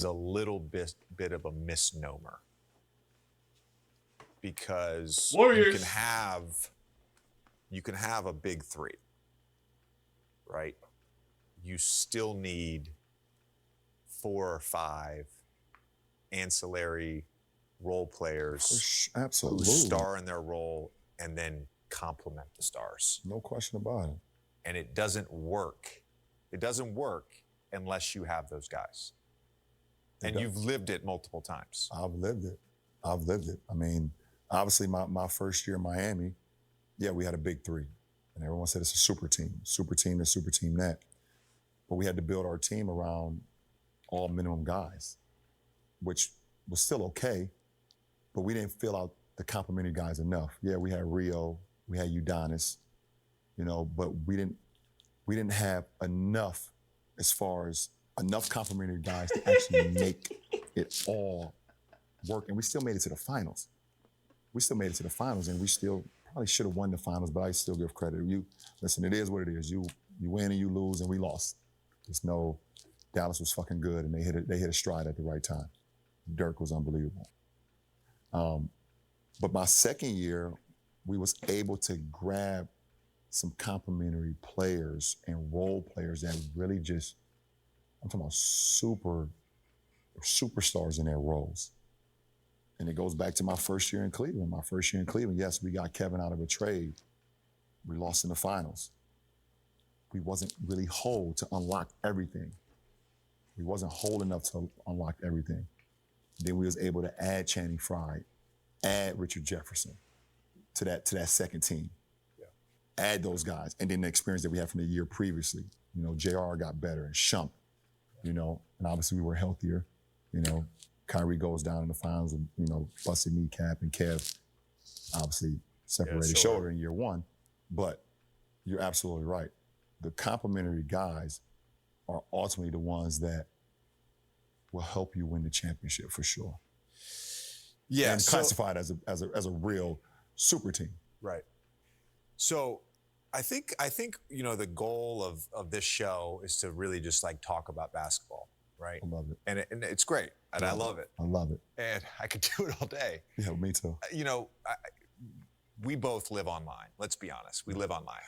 a little bit of a misnomer. Because Warriors. you can have a big three, right? You still need 4 or 5 ancillary role players Absolutely. who star in their role and then complement the stars. No question about it. And it doesn't work. It doesn't work unless you have those guys. And you've lived it multiple times. I've lived it. I mean, obviously my first year in Miami, yeah, we had a big three. And everyone said it's a super team this, super team that. But we had to build our team around all minimum guys, which was still okay, but we didn't fill out the complimentary guys enough. Yeah, we had Rio, we had Udonis, you know, but we didn't have enough as far as enough complimentary guys to actually make it all work. And we still made it to the finals. And we still probably should have won the finals, but I still give credit. Listen, it is what it is. You win and you lose, and we lost. Just know Dallas was fucking good, and they hit a stride at the right time. Dirk was unbelievable. But my second year, we was able to grab some complimentary players and role players that really just, I'm talking about superstars in their roles. And it goes back to my first year in Cleveland. Yes, we got Kevin out of a trade. We lost in the finals. We wasn't really whole to unlock everything. We wasn't whole enough to unlock everything. Then we was able to add Channing Frye, add Richard Jefferson to that second team. Yeah. Add those guys. And then the experience that we had from the year previously. You know, JR got better and Shump, you know, and obviously we were healthier. You know, Kyrie goes down in the finals and, you know, busted kneecap, and Kev obviously separated shoulder in year one. But you're absolutely right. The complimentary guys are ultimately the ones that will help you win the championship for sure. Yeah, and classified as a real super team. Right. So I think you know, the goal of this show is to really just like talk about basketball, right? I love it. And it's great, and I love it. I love it. And I could do it all day. Yeah, me too. You know, we both live online. Let's be honest. We live online.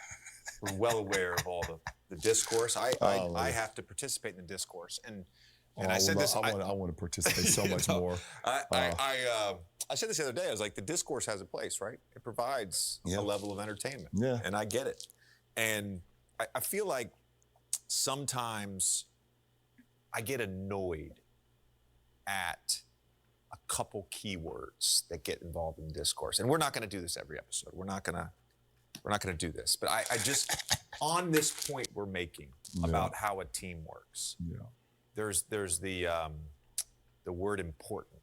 We're well aware of all the discourse. I have to participate in the discourse, and I said this. I want to participate so much more. I I said this the other day. I was like, the discourse has a place, right? It provides a level of entertainment. Yeah. And I get it. And I feel like sometimes I get annoyed at a couple keywords that get involved in discourse. And we're not going to do this every episode. We're not going to do this. But I just, on this point we're making about how a team works, there's the word important.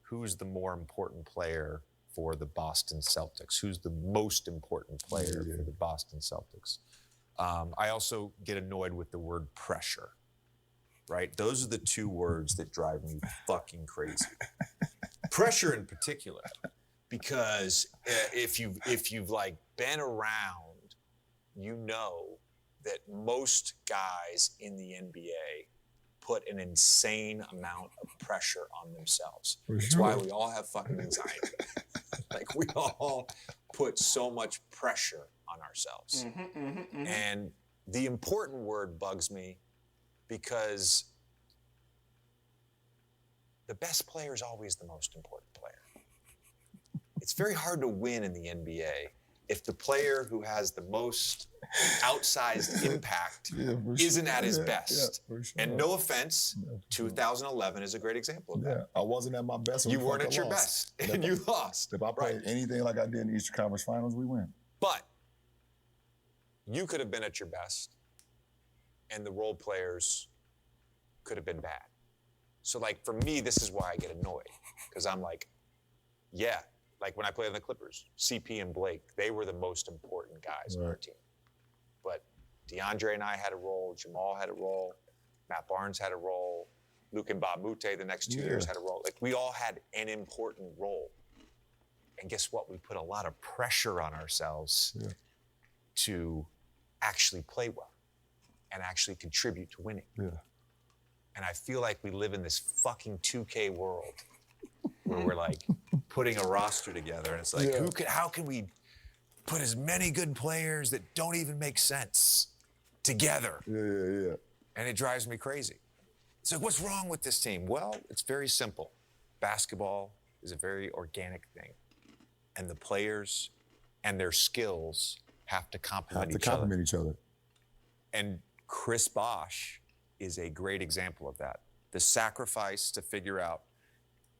Who's the more important player for the Boston Celtics? Who's the most important player for the Boston Celtics? I also get annoyed with the word pressure, right? Those are the two words that drive me fucking crazy. Pressure in particular, because if you've like been around, you know that most guys in the NBA put an insane amount of pressure on themselves. That's why we all have fucking anxiety. Like we all put so much pressure on ourselves. And the important word bugs me because the best player is always the most important player. It's very hard to win in the NBA if the player who has the most outsized impact isn't at his best. And no offense, 2011 is a great example of that. I wasn't at my best. You weren't at your best, and you lost. If I played anything like I did in the Eastern Conference Finals, we win. But you could have been at your best, and the role players could have been bad. So, like, for me, this is why I get annoyed, because I'm like, like when I played on the Clippers, CP and Blake, they were the most important guys on our team. But DeAndre and I had a role, Jamal had a role, Matt Barnes had a role, Luke and Bob Mute the next 2 years had a role. Like, we all had an important role. And guess what? We put a lot of pressure on ourselves to actually play well and actually contribute to winning. And I feel like we live in this fucking 2K world where we're like putting a roster together, and it's like, how can we put as many good players that don't even make sense together? And it drives me crazy. It's like, what's wrong with this team? Well, it's very simple. Basketball is a very organic thing, and the players and their skills have to complement each other. And Chris Bosh is a great example of that. The sacrifice to figure out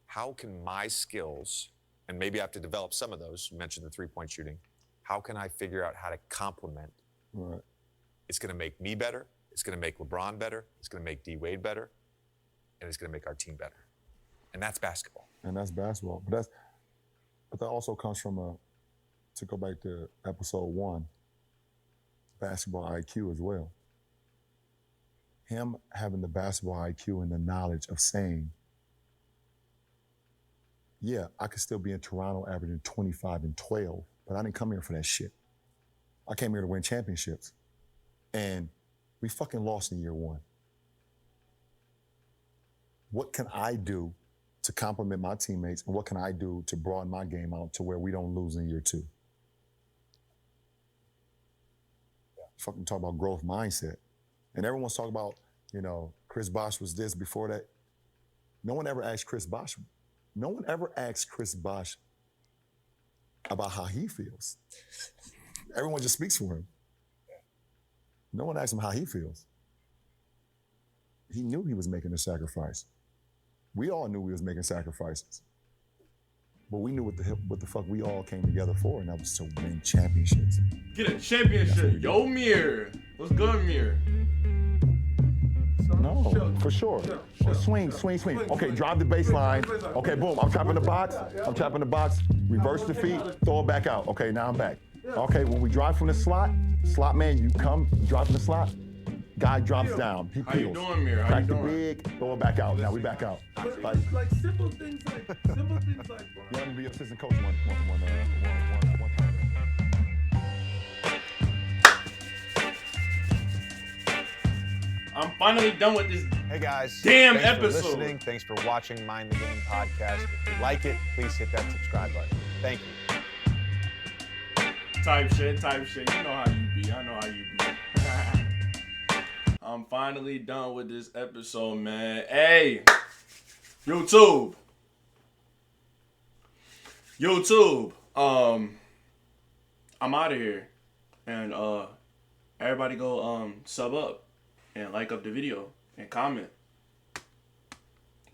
how can my skills, and maybe I have to develop some of those, you mentioned the three-point shooting, how can I figure out how to complement? It's going to make me better, it's going to make LeBron better, it's going to make D. Wade better, and it's going to make our team better. And that's basketball. But that also comes from to go back to episode 1, basketball IQ as well. Him having the basketball IQ and the knowledge of saying, I could still be in Toronto averaging 25 and 12, but I didn't come here for that shit. I came here to win championships. And we fucking lost in year 1. What can I do to complement my teammates, and what can I do to broaden my game out to where we don't lose in year 2? Fucking talk about growth mindset. And everyone's talking about, Chris Bosh was this before that. No one ever asked Chris Bosh about how he feels. Everyone just speaks for him. No one asked him how he feels. He knew he was making a sacrifice. We all knew we was making sacrifices. But we knew what the fuck we all came together for, and that was to win championships. Get a championship. Yo, Mir. What's good, Mir? No, for sure. Swing. Okay, drive the baseline. Okay, boom. I'm tapping the box. Reverse the feet. Throw it back out. Okay, now I'm back. Okay, when we drive from the slot man, you come, drive from the slot. Guy drops down. He peels. How you doing, Mir? Crack the big, throw it back out. Now we back out. Like simple things like, bro. You want to be assistant coach one time. I'm finally done with this. Hey guys, damn thanks episode. For listening. Thanks for watching Mind the Game podcast. If you like it, please hit that subscribe button. Thank you. Type shit. You know how you be. I know how you be. I'm finally done with this episode, man. Hey, YouTube. YouTube. I'm out of here. And everybody go sub up and like up the video and comment.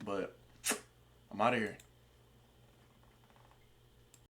But I'm out of here.